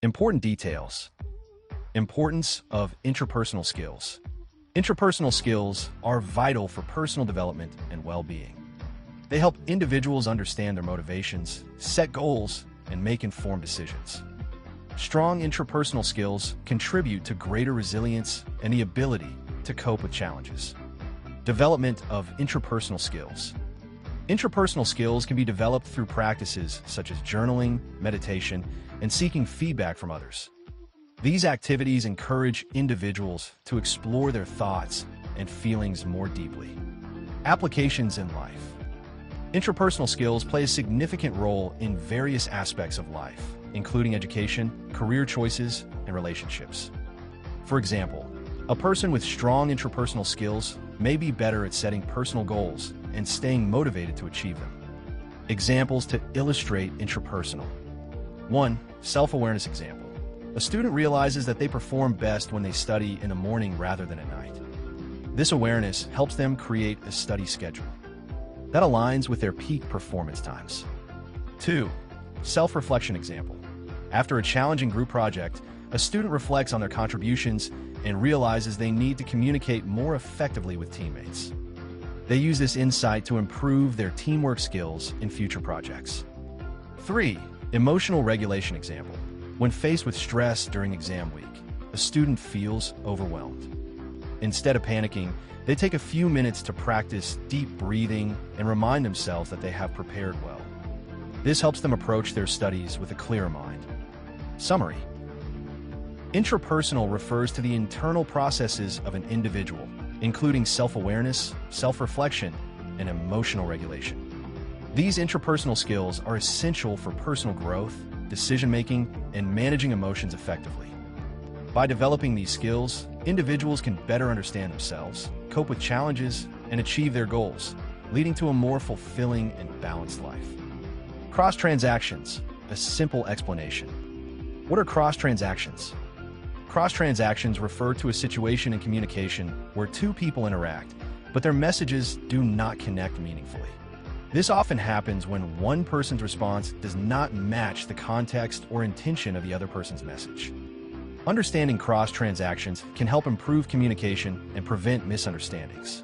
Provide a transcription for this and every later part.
Important details. Importance of intrapersonal skills. Intrapersonal skills are vital for personal development and well-being. They help individuals understand their motivations, set goals, and make informed decisions. Strong intrapersonal skills contribute to greater resilience and the ability to cope with challenges. Development of intrapersonal skills. Intrapersonal skills can be developed through practices such as journaling, meditation, and seeking feedback from others. These activities encourage individuals to explore their thoughts and feelings more deeply. Applications in life. Intrapersonal skills play a significant role in various aspects of life, including education, career choices, and relationships. For example, a person with strong intrapersonal skills may be better at setting personal goals and staying motivated to achieve them. Examples to illustrate intrapersonal. 1. Self-awareness example. A student realizes that they perform best when they study in the morning rather than at night. This awareness helps them create a study schedule that aligns with their peak performance times. 2. Self-reflection example. After a challenging group project, a student reflects on their contributions and realizes they need to communicate more effectively with teammates. They use this insight to improve their teamwork skills in future projects. 3. Emotional regulation example. When faced with stress during exam week, a student feels overwhelmed. Instead of panicking, they take a few minutes to practice deep breathing and remind themselves that they have prepared well. This helps them approach their studies with a clearer mind. Summary. Intrapersonal refers to the internal processes of an individual, including self-awareness, self-reflection, and emotional regulation. These intrapersonal skills are essential for personal growth, decision-making, and managing emotions effectively. By developing these skills, individuals can better understand themselves, cope with challenges, and achieve their goals, leading to a more fulfilling and balanced life. Cross-transactions, a simple explanation. What are cross-transactions? Cross-transactions refer to a situation in communication where two people interact, but their messages do not connect meaningfully. This often happens when one person's response does not match the context or intention of the other person's message. Understanding cross-transactions can help improve communication and prevent misunderstandings.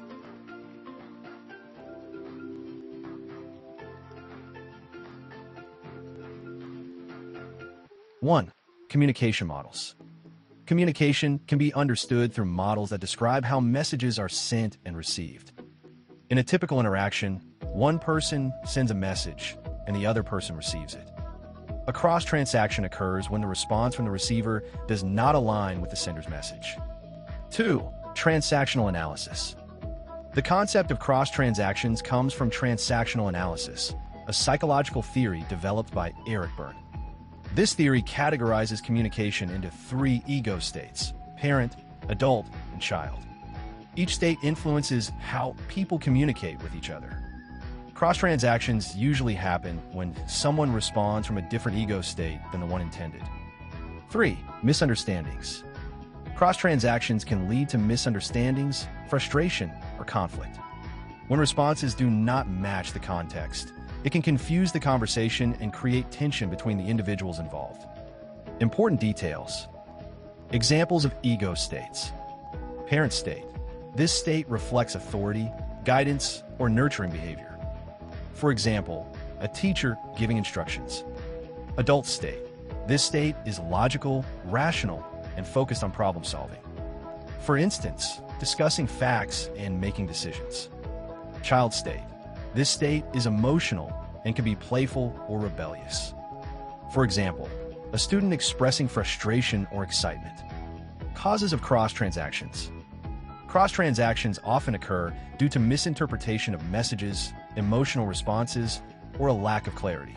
One, communication models. Communication can be understood through models that describe how messages are sent and received. In a typical interaction, one person sends a message and the other person receives it. A cross-transaction occurs when the response from the receiver does not align with the sender's message. 2. Transactional analysis. The concept of cross-transactions comes from transactional analysis, a psychological theory developed by Eric Berne. This theory categorizes communication into 3 ego states: parent, adult, and child. Each state influences how people communicate with each other. Cross-transactions usually happen when someone responds from a different ego state than the one intended. 3. Misunderstandings. Cross-transactions can lead to misunderstandings, frustration, or conflict. When responses do not match the context, it can confuse the conversation and create tension between the individuals involved. Important details. Examples of ego states. Parent state. This state reflects authority, guidance, or nurturing behavior. For example, a teacher giving instructions. Adult state. This state is logical, rational, and focused on problem solving. For instance, discussing facts and making decisions. Child state. This state is emotional and can be playful or rebellious. For example, a student expressing frustration or excitement. Causes of cross-transactions. Cross-transactions often occur due to misinterpretation of messages, emotional responses, or a lack of clarity.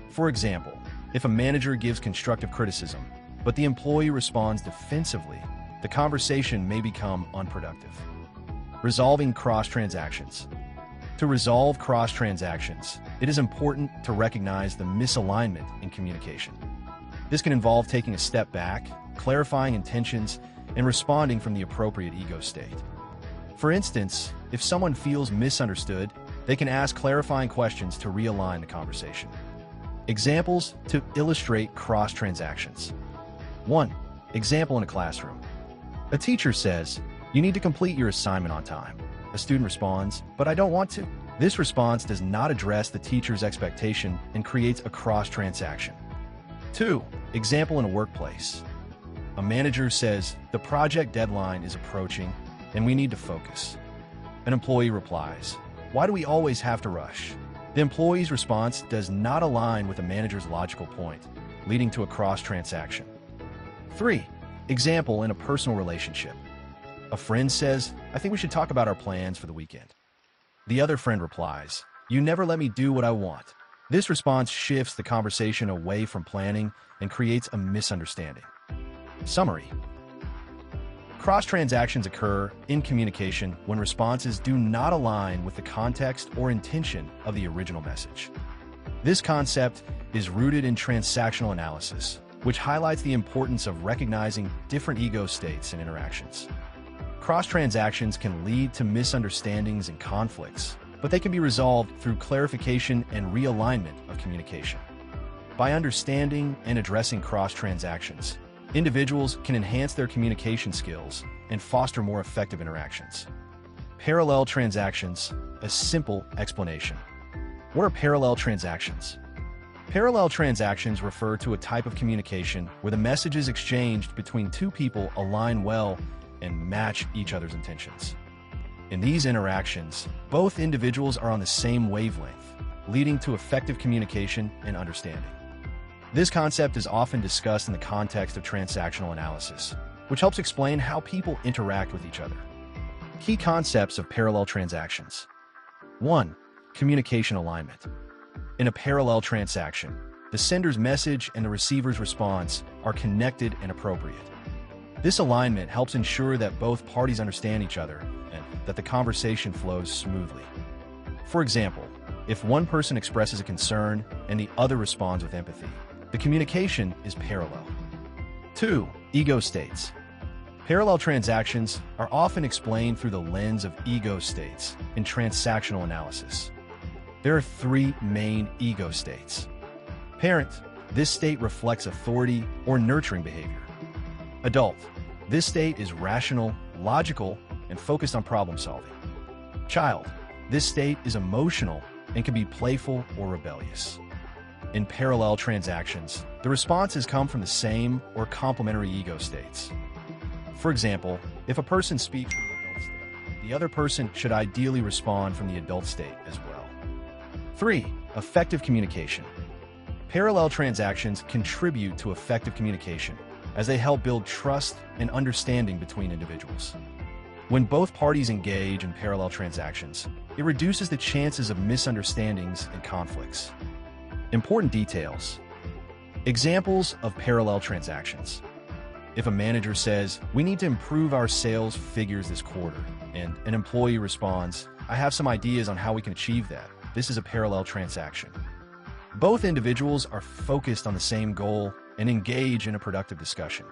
For example, if a manager gives constructive criticism, but the employee responds defensively, the conversation may become unproductive. Resolving cross-transactions. To resolve cross-transactions, it is important to recognize the misalignment in communication. This can involve taking a step back, clarifying intentions, and responding from the appropriate ego state. For instance, if someone feels misunderstood, they can ask clarifying questions to realign the conversation. Examples to illustrate cross-transactions. 1. Example in a classroom. A teacher says, "You need to complete your assignment on time." A student responds, "But I don't want to." This response does not address the teacher's expectation and creates a cross-transaction. 2. Example in a workplace. A manager says, "The project deadline is approaching and we need to focus." An employee replies, "Why do we always have to rush?" The employee's response does not align with the manager's logical point, leading to a cross-transaction. 3. Example in a personal relationship. A friend says, "I think we should talk about our plans for the weekend." The other friend replies, "You never let me do what I want." This response shifts the conversation away from planning and creates a misunderstanding. Summary. Cross-transactions occur in communication when responses do not align with the context or intention of the original message. This concept is rooted in transactional analysis, which highlights the importance of recognizing different ego states and interactions. Cross-transactions can lead to misunderstandings and conflicts, but they can be resolved through clarification and realignment of communication. By understanding and addressing cross-transactions, individuals can enhance their communication skills and foster more effective interactions. Parallel transactions, a simple explanation. What are parallel transactions? Parallel transactions refer to a type of communication where the messages exchanged between two people align well and match each other's intentions. In these interactions, both individuals are on the same wavelength, leading to effective communication and understanding. This concept is often discussed in the context of transactional analysis, which helps explain how people interact with each other. Key concepts of parallel transactions. 1. Communication alignment. In a parallel transaction, the sender's message and the receiver's response are connected and appropriate. This alignment helps ensure that both parties understand each other and that the conversation flows smoothly. For example, if one person expresses a concern and the other responds with empathy, the communication is parallel. 2. Ego states. Parallel transactions are often explained through the lens of ego states in transactional analysis. There are 3 main ego states. Parent. This state reflects authority or nurturing behavior. Adult. This state is rational, logical, and focused on problem solving. Child. This state is emotional and can be playful or rebellious. In parallel transactions, the responses come from the same or complementary ego states. For example, if a person speaks from the adult state, the other person should ideally respond from the adult state as well. 3. Effective communication. Parallel transactions contribute to effective communication as they help build trust and understanding between individuals. When both parties engage in parallel transactions, it reduces the chances of misunderstandings and conflicts. Important details. Examples of parallel transactions. If a manager says, "We need to improve our sales figures this quarter," and an employee responds, "I have some ideas on how we can achieve that," this is a parallel transaction. Both individuals are focused on the same goal and engage in a productive discussion.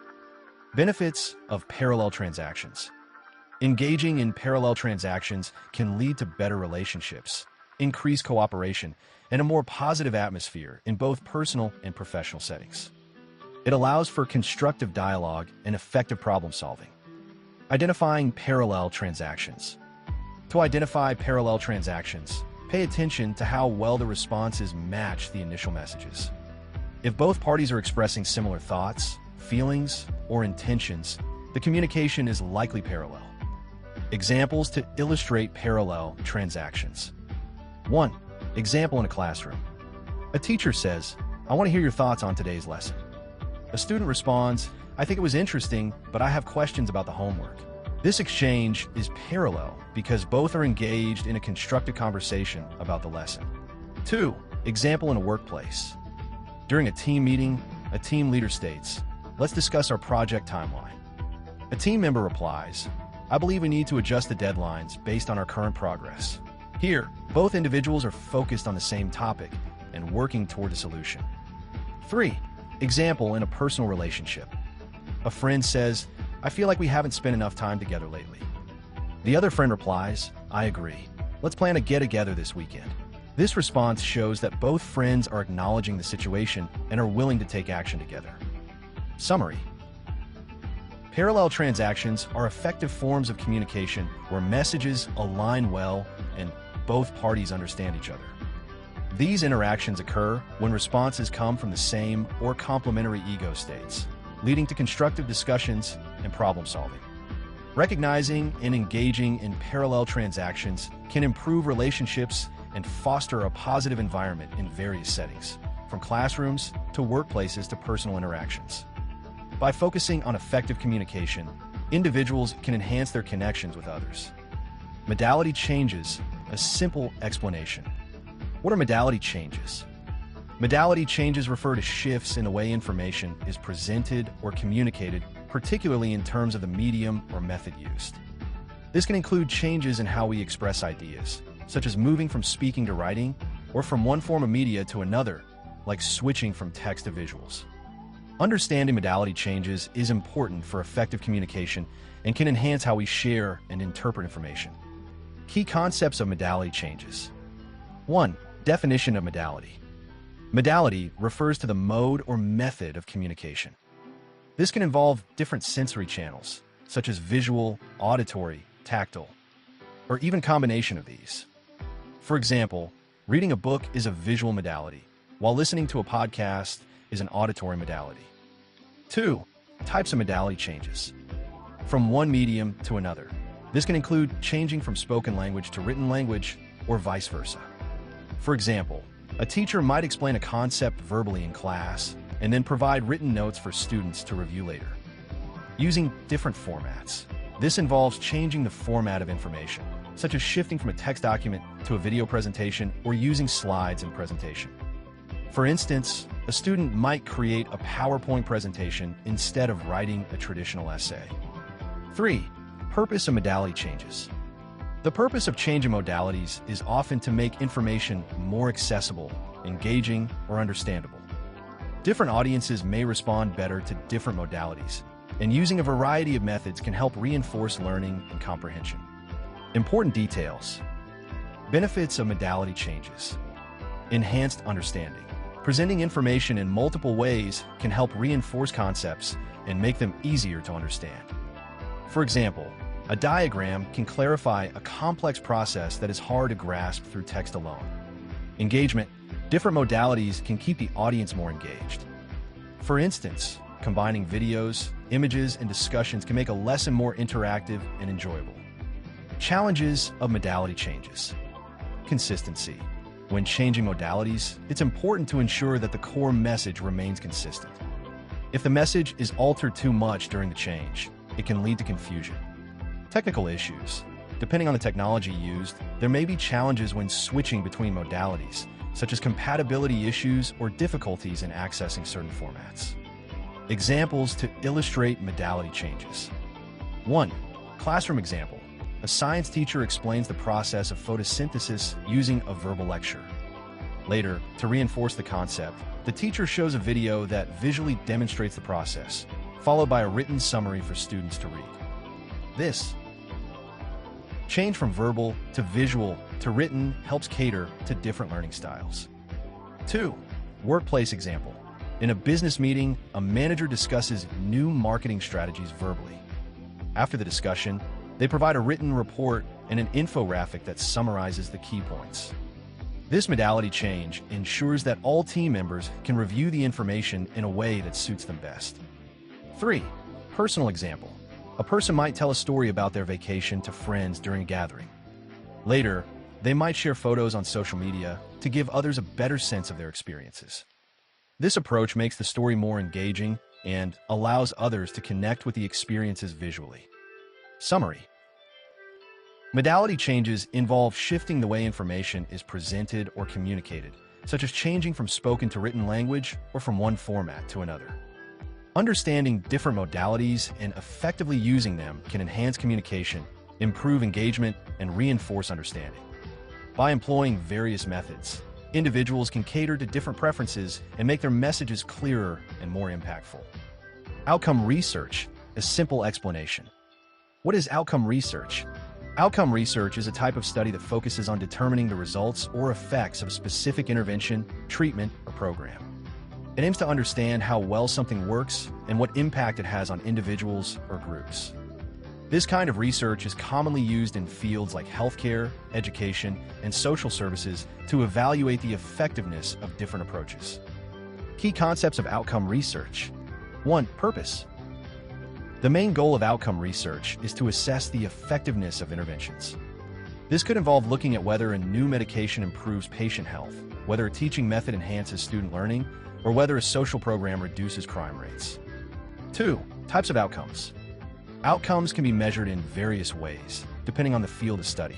Benefits of parallel transactions. Engaging in parallel transactions can lead to better relationships, increased cooperation, and a more positive atmosphere in both personal and professional settings. It allows for constructive dialogue and effective problem solving. Identifying parallel transactions. To identify parallel transactions, pay attention to how well the responses match the initial messages. If both parties are expressing similar thoughts, feelings, or intentions, the communication is likely parallel. Examples to illustrate parallel transactions. 1. Example in a classroom. A teacher says, "I want to hear your thoughts on today's lesson." A student responds, "I think it was interesting, but I have questions about the homework." This exchange is parallel because both are engaged in a constructive conversation about the lesson. 2. Example in a workplace. During a team meeting, a team leader states, "Let's discuss our project timeline." A team member replies, "I believe we need to adjust the deadlines based on our current progress." Here, both individuals are focused on the same topic and working toward a solution. 3. Example in a personal relationship. A friend says, "I feel like we haven't spent enough time together lately." The other friend replies, "I agree. Let's plan a get-together this weekend." This response shows that both friends are acknowledging the situation and are willing to take action together. Summary. Parallel transactions are effective forms of communication where messages align well and both parties understand each other. These interactions occur when responses come from the same or complementary ego states, leading to constructive discussions and problem solving. Recognizing and engaging in parallel transactions can improve relationships and foster a positive environment in various settings, from classrooms to workplaces to personal interactions. By focusing on effective communication, individuals can enhance their connections with others. Modality changes, a simple explanation. What are modality changes? Modality changes refer to shifts in the way information is presented or communicated, particularly in terms of the medium or method used. This can include changes in how we express ideas, such as moving from speaking to writing, or from one form of media to another, like switching from text to visuals. Understanding modality changes is important for effective communication and can enhance how we share and interpret information. Key concepts of modality changes. 1. Definition of modality. Modality refers to the mode or method of communication. This can involve different sensory channels, such as visual, auditory, tactile, or even combination of these. For example, reading a book is a visual modality, while listening to a podcast is an auditory modality. 2. Types of modality changes. From one medium to another. This can include changing from spoken language to written language or vice versa. For example, a teacher might explain a concept verbally in class and then provide written notes for students to review later. Using different formats. This involves changing the format of information, such as shifting from a text document to a video presentation or using slides in presentation. For instance, a student might create a PowerPoint presentation instead of writing a traditional essay. 3. Purpose of modality changes. The purpose of changing modalities is often to make information more accessible, engaging, or understandable. Different audiences may respond better to different modalities, and using a variety of methods can help reinforce learning and comprehension. Important details. Benefits of modality changes. Enhanced understanding. Presenting information in multiple ways can help reinforce concepts and make them easier to understand. For example, a diagram can clarify a complex process that is hard to grasp through text alone. Engagement. Different modalities can keep the audience more engaged. For instance, combining videos, images, and discussions can make a lesson more interactive and enjoyable. Challenges of modality changes. Consistency. When changing modalities, it's important to ensure that the core message remains consistent. If the message is altered too much during the change, it can lead to confusion. Technical issues. Depending on the technology used, there may be challenges when switching between modalities, such as compatibility issues or difficulties in accessing certain formats. Examples to illustrate modality changes. 1. Classroom example. A science teacher explains the process of photosynthesis using a verbal lecture. Later, to reinforce the concept, the teacher shows a video that visually demonstrates the process, followed by a written summary for students to read. This change from verbal to visual to written helps cater to different learning styles. 2. Workplace example. In a business meeting, a manager discusses new marketing strategies verbally. After the discussion, they provide a written report and an infographic that summarizes the key points. This modality change ensures that all team members can review the information in a way that suits them best. 3. Personal example. A person might tell a story about their vacation to friends during a gathering. Later, they might share photos on social media to give others a better sense of their experiences. This approach makes the story more engaging and allows others to connect with the experiences visually. Summary. Modality changes involve shifting the way information is presented or communicated, such as changing from spoken to written language or from one format to another. Understanding different modalities and effectively using them can enhance communication, improve engagement, and reinforce understanding. By employing various methods, individuals can cater to different preferences and make their messages clearer and more impactful. Outcome research, a simple explanation. What is outcome research? Outcome research is a type of study that focuses on determining the results or effects of a specific intervention, treatment, or program. It aims to understand how well something works and what impact it has on individuals or groups. This kind of research is commonly used in fields like healthcare, education, and social services to evaluate the effectiveness of different approaches. Key concepts of outcome research. 1. Purpose. The main goal of outcome research is to assess the effectiveness of interventions. This could involve looking at whether a new medication improves patient health, whether a teaching method enhances student learning, or whether a social program reduces crime rates. 2. Types of outcomes. Outcomes can be measured in various ways, depending on the field of study.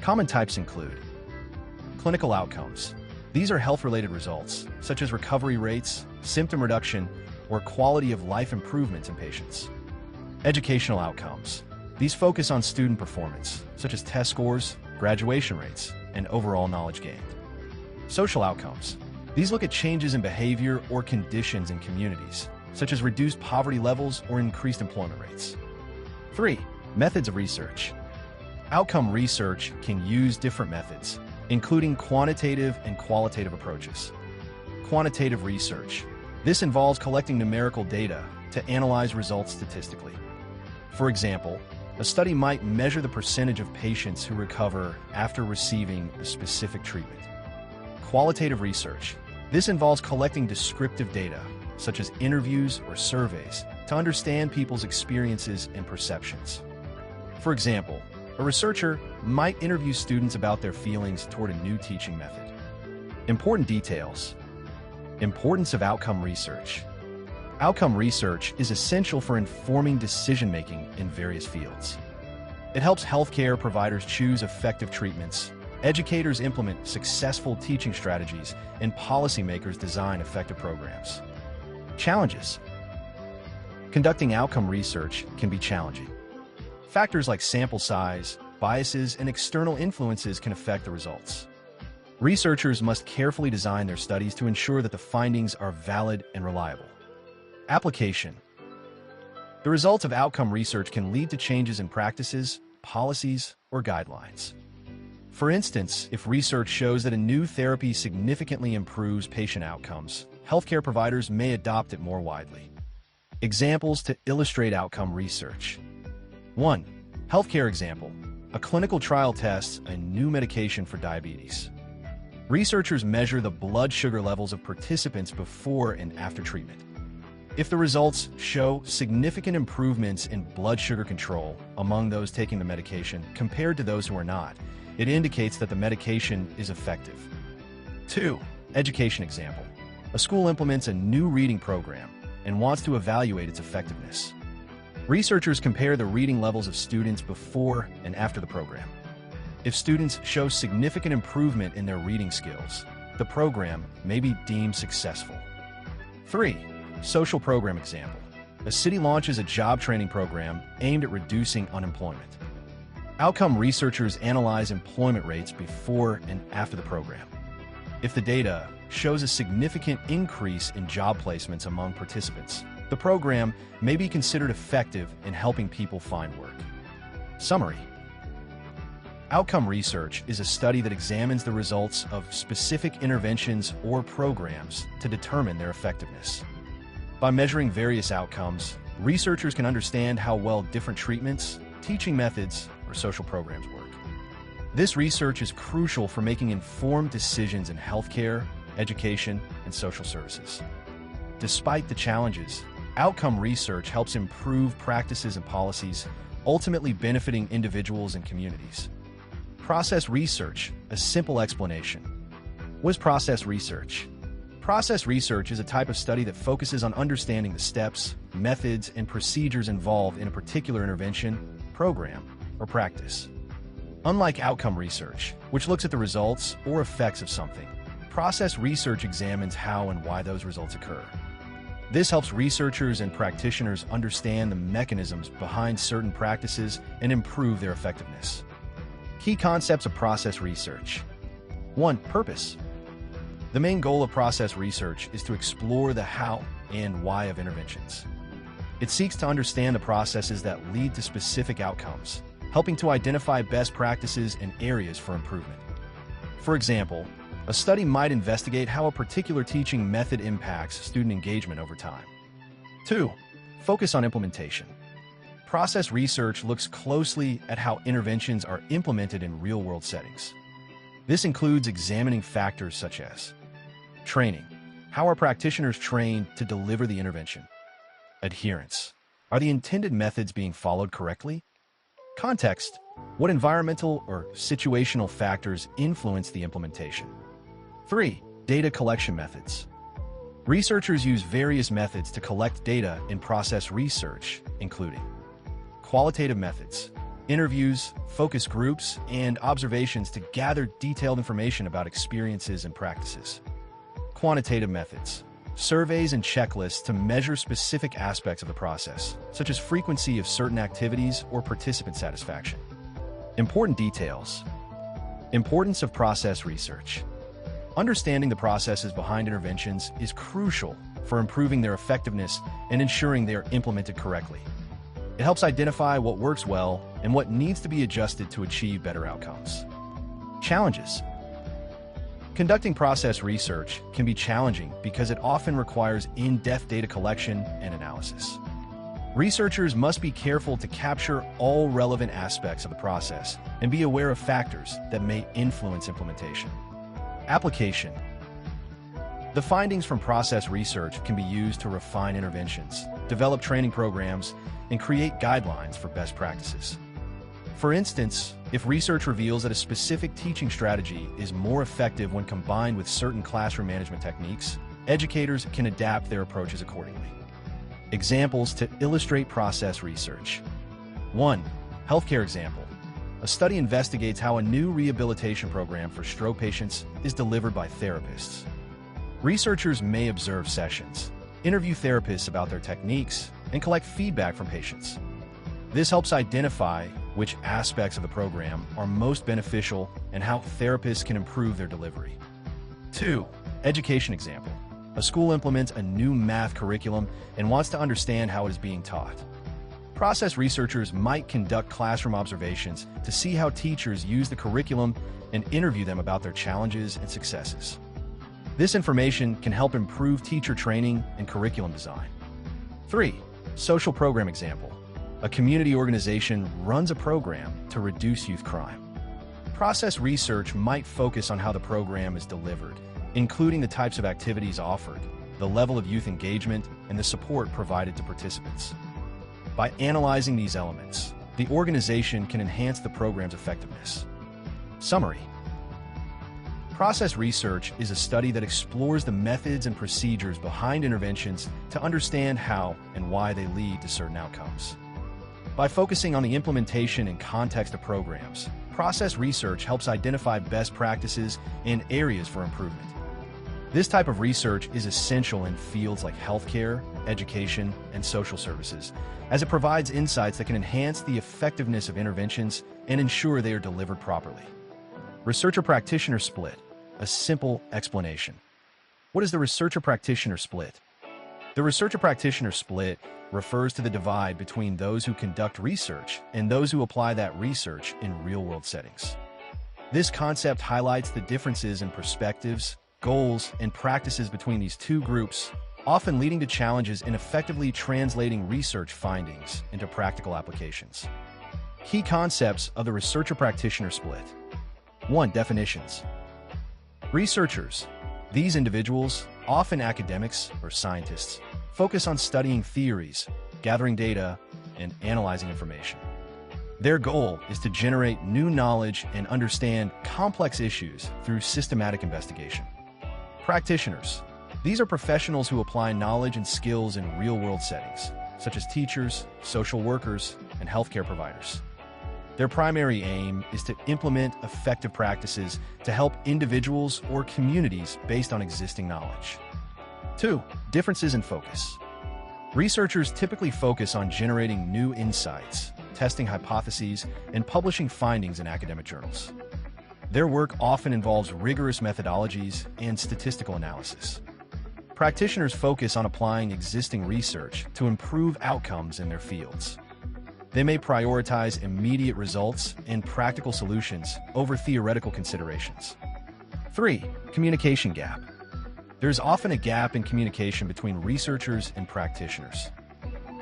Common types include clinical outcomes. These are health-related results, such as recovery rates, symptom reduction, or quality of life improvements in patients. Educational outcomes. These focus on student performance, such as test scores, graduation rates, and overall knowledge gained. Social outcomes. These look at changes in behavior or conditions in communities, such as reduced poverty levels or increased employment rates. 3. Methods of research. Outcome research can use different methods, including quantitative and qualitative approaches. Quantitative research. This involves collecting numerical data to analyze results statistically. For example, a study might measure the percentage of patients who recover after receiving a specific treatment. Qualitative research. This involves collecting descriptive data, such as interviews or surveys, to understand people's experiences and perceptions. For example, a researcher might interview students about their feelings toward a new teaching method. Important details. Importance of outcome research. Outcome research is essential for informing decision-making in various fields. It helps healthcare providers choose effective treatments, educators implement successful teaching strategies, and policymakers design effective programs. Challenges. Conducting outcome research can be challenging. Factors like sample size, biases, and external influences can affect the results. Researchers must carefully design their studies to ensure that the findings are valid and reliable. Application. The results of outcome research can lead to changes in practices, policies, or guidelines. For instance, if research shows that a new therapy significantly improves patient outcomes, healthcare providers may adopt it more widely. Examples to illustrate outcome research. 1. Healthcare example. A clinical trial tests a new medication for diabetes. Researchers measure the blood sugar levels of participants before and after treatment. If the results show significant improvements in blood sugar control among those taking the medication compared to those who are not, it indicates that the medication is effective. 2. Education example. A school implements a new reading program and wants to evaluate its effectiveness. Researchers compare the reading levels of students before and after the program. If students show significant improvement in their reading skills, the program may be deemed successful. 3. Social program example. A city launches a job training program aimed at reducing unemployment. Outcome researchers analyze employment rates before and after the program. If the data shows a significant increase in job placements among participants, the program may be considered effective in helping people find work. Summary. Outcome research is a study that examines the results of specific interventions or programs to determine their effectiveness. By measuring various outcomes, researchers can understand how well different treatments, teaching methods, or social programs work. This research is crucial for making informed decisions in healthcare, education, and social services. Despite the challenges, outcome research helps improve practices and policies, ultimately benefiting individuals and communities. Process research, a simple explanation. What is process research? Process research is a type of study that focuses on understanding the steps, methods, and procedures involved in a particular intervention, program, or practice. Unlike outcome research, which looks at the results or effects of something, process research examines how and why those results occur. This helps researchers and practitioners understand the mechanisms behind certain practices and improve their effectiveness. Key concepts of process research. 1. Purpose. The main goal of process research is to explore the how and why of interventions. It seeks to understand the processes that lead to specific outcomes, helping to identify best practices and areas for improvement. For example, A study might investigate how a particular teaching method impacts student engagement over time. 2. Focus on implementation. Process research looks closely at how interventions are implemented in real-world settings. This includes examining factors such as training. How are practitioners trained to deliver the intervention? Adherence. Are the intended methods being followed correctly? Context. What environmental or situational factors influence the implementation? 3. Data collection methods. Researchers use various methods to collect data in process research, including qualitative methods, interviews, focus groups, and observations to gather detailed information about experiences and practices. Quantitative methods, surveys and checklists to measure specific aspects of the process, such as frequency of certain activities or participant satisfaction. Important details. Importance of process research. Understanding the processes behind interventions is crucial for improving their effectiveness and ensuring they are implemented correctly. It helps identify what works well and what needs to be adjusted to achieve better outcomes. Challenges. Conducting process research can be challenging because it often requires in-depth data collection and analysis. Researchers must be careful to capture all relevant aspects of the process and be aware of factors that may influence implementation. Application. The findings from process research can be used to refine interventions, develop training programs, and create guidelines for best practices. For instance, if research reveals that a specific teaching strategy is more effective when combined with certain classroom management techniques, educators can adapt their approaches accordingly. Examples to illustrate process research. 1. Healthcare example. A study investigates how a new rehabilitation program for stroke patients is delivered by therapists. Researchers may observe sessions, interview therapists about their techniques, and collect feedback from patients. This helps identify which aspects of the program are most beneficial and how therapists can improve their delivery. 2. Education example. A school implements a new math curriculum and wants to understand how it is being taught. Process researchers might conduct classroom observations to see how teachers use the curriculum and interview them about their challenges and successes. This information can help improve teacher training and curriculum design. 3. Social program example. A community organization runs a program to reduce youth crime. Process research might focus on how the program is delivered, including the types of activities offered, the level of youth engagement, and the support provided to participants. By analyzing these elements, the organization can enhance the program's effectiveness. Summary. Process research is a study that explores the methods and procedures behind interventions to understand how and why they lead to certain outcomes. By focusing on the implementation and context of programs, process research helps identify best practices and areas for improvement. This type of research is essential in fields like healthcare, education, and social services, as it provides insights that can enhance the effectiveness of interventions and ensure they are delivered properly. Researcher-practitioner split. A simple explanation. What is the researcher-practitioner split? The researcher-practitioner split refers to the divide between those who conduct research and those who apply that research in real-world settings. This concept highlights the differences in perspectives, goals, and practices between these two groups, often leading to challenges in effectively translating research findings into practical applications. Key concepts of the researcher-practitioner split. 1. Definitions. Researchers, these individuals, often academics or scientists, focus on studying theories, gathering data, and analyzing information. Their goal is to generate new knowledge and understand complex issues through systematic investigation. Practitioners, these are professionals who apply knowledge and skills in real-world settings, such as teachers, social workers, and healthcare providers. Their primary aim is to implement effective practices to help individuals or communities based on existing knowledge. 2. Differences in focus. Researchers typically focus on generating new insights, testing hypotheses, and publishing findings in academic journals. Their work often involves rigorous methodologies and statistical analysis. Practitioners focus on applying existing research to improve outcomes in their fields. They may prioritize immediate results and practical solutions over theoretical considerations. 3. Communication gap. There's often a gap in communication between researchers and practitioners.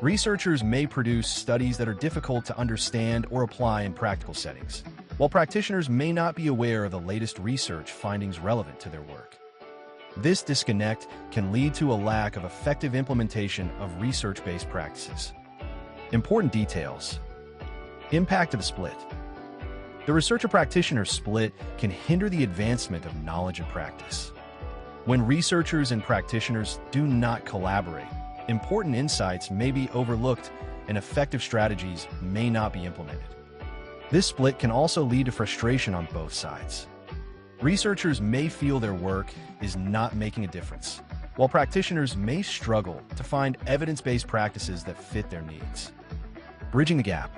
Researchers may produce studies that are difficult to understand or apply in practical settings, while practitioners may not be aware of the latest research findings relevant to their work. This disconnect can lead to a lack of effective implementation of research-based practices. Important details. Impact of the split. The researcher-practitioner split can hinder the advancement of knowledge and practice. When researchers and practitioners do not collaborate, important insights may be overlooked and effective strategies may not be implemented. This split can also lead to frustration on both sides. Researchers may feel their work is not making a difference, while practitioners may struggle to find evidence-based practices that fit their needs. Bridging the gap.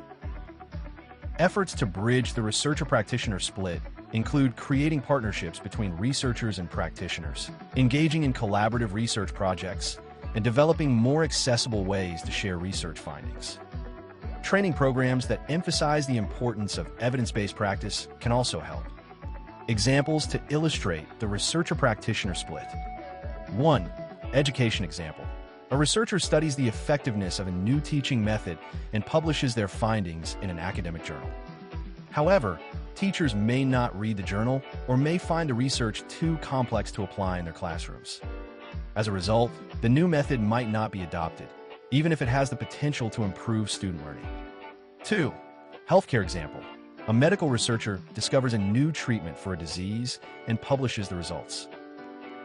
Efforts to bridge the researcher-practitioner split include creating partnerships between researchers and practitioners, engaging in collaborative research projects, and developing more accessible ways to share research findings. Training programs that emphasize the importance of evidence-based practice can also help. Examples to illustrate the researcher-practitioner split. 1. Education example. A researcher studies the effectiveness of a new teaching method and publishes their findings in an academic journal. However, teachers may not read the journal or may find the research too complex to apply in their classrooms. As a result, the new method might not be adopted, even if it has the potential to improve student learning. 2. Healthcare example. A medical researcher discovers a new treatment for a disease and publishes the results.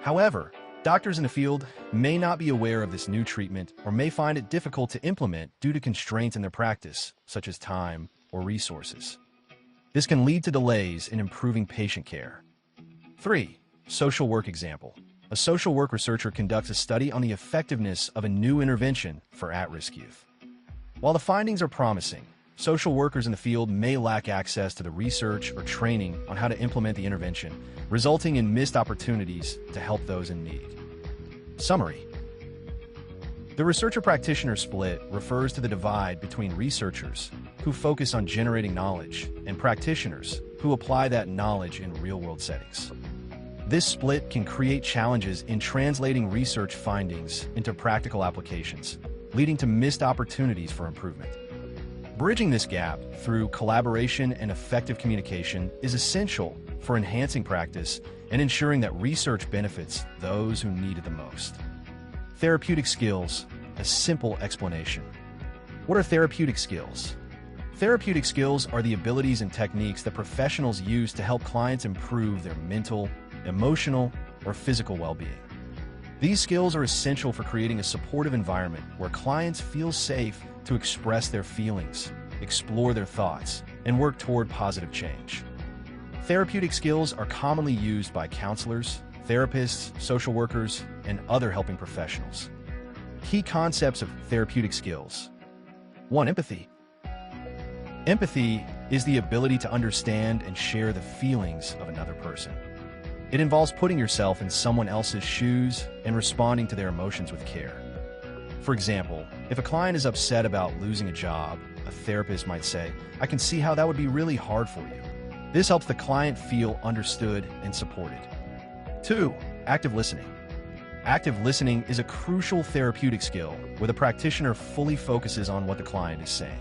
However, doctors in the field may not be aware of this new treatment or may find it difficult to implement due to constraints in their practice, such as time or resources. This can lead to delays in improving patient care. 3. Social work example. A social work researcher conducts a study on the effectiveness of a new intervention for at-risk youth. While the findings are promising, social workers in the field may lack access to the research or training on how to implement the intervention, resulting in missed opportunities to help those in need. Summary. The researcher-practitioner split refers to the divide between researchers, who focus on generating knowledge, and practitioners, who apply that knowledge in real-world settings. This split can create challenges in translating research findings into practical applications, leading to missed opportunities for improvement. Bridging this gap through collaboration and effective communication is essential for enhancing practice and ensuring that research benefits those who need it the most. Therapeutic skills, a simple explanation. What are therapeutic skills? Therapeutic skills are the abilities and techniques that professionals use to help clients improve their mental, emotional, or physical well-being. These skills are essential for creating a supportive environment where clients feel safe to express their feelings, explore their thoughts, and work toward positive change. Therapeutic skills are commonly used by counselors, therapists, social workers, and other helping professionals. Key concepts of therapeutic skills. 1. Empathy. Empathy is the ability to understand and share the feelings of another person. It involves putting yourself in someone else's shoes and responding to their emotions with care. For example, if a client is upset about losing a job, a therapist might say, "I can see how that would be really hard for you." This helps the client feel understood and supported. 2. Active listening. Active listening is a crucial therapeutic skill where the practitioner fully focuses on what the client is saying.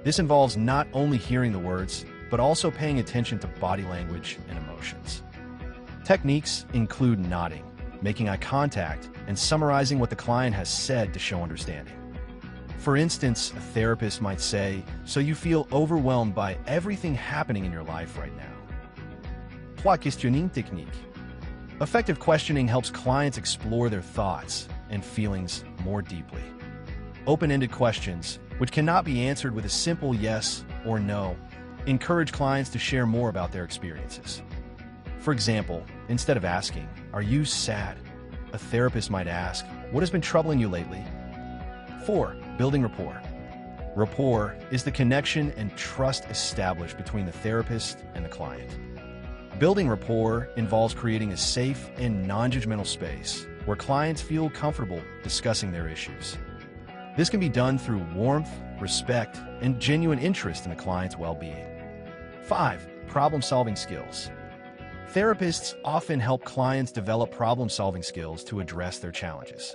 This involves not only hearing the words, but also paying attention to body language and emotions. Techniques include nodding, making eye contact, and summarizing what the client has said to show understanding. For instance, a therapist might say, "So you feel overwhelmed by everything happening in your life right now." 3. Questioning technique. Effective questioning helps clients explore their thoughts and feelings more deeply. Open-ended questions, which cannot be answered with a simple yes or no, encourage clients to share more about their experiences. For example, instead of asking, "Are you sad?" a therapist might ask, "What has been troubling you lately?" 4. Building rapport. Rapport is the connection and trust established between the therapist and the client. Building rapport involves creating a safe and non-judgmental space where clients feel comfortable discussing their issues. This can be done through warmth, respect, and genuine interest in the client's well-being. 5. Problem-solving skills. Therapists often help clients develop problem-solving skills to address their challenges.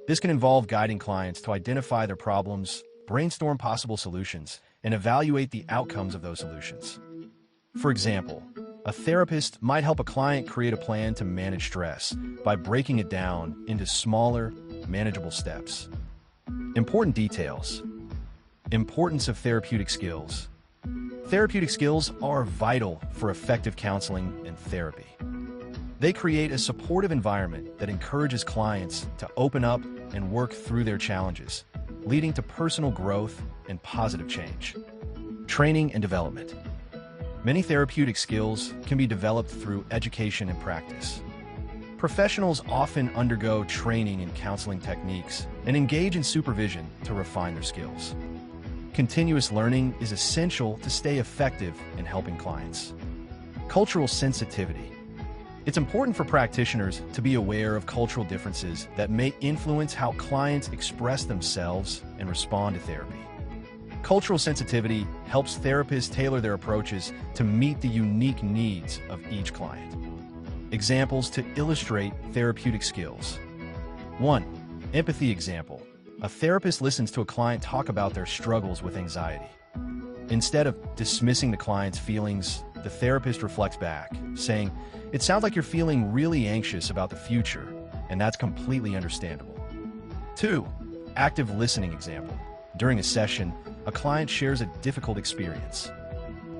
This can involve guiding clients to identify their problems, brainstorm possible solutions, and evaluate the outcomes of those solutions. For example, a therapist might help a client create a plan to manage stress by breaking it down into smaller, manageable steps. Important details. Importance of therapeutic skills. Therapeutic skills are vital for effective counseling and therapy. They create a supportive environment that encourages clients to open up and work through their challenges, leading to personal growth and positive change. Training and development. Many therapeutic skills can be developed through education and practice. Professionals often undergo training in counseling techniques and engage in supervision to refine their skills. Continuous learning is essential to stay effective in helping clients. Cultural sensitivity. It's important for practitioners to be aware of cultural differences that may influence how clients express themselves and respond to therapy. Cultural sensitivity helps therapists tailor their approaches to meet the unique needs of each client. Examples to illustrate therapeutic skills. 1. Empathy example. A therapist listens to a client talk about their struggles with anxiety. Instead of dismissing the client's feelings, the therapist reflects back, saying, "It sounds like you're feeling really anxious about the future, and that's completely understandable." 2. Active listening example. During a session, a client shares a difficult experience.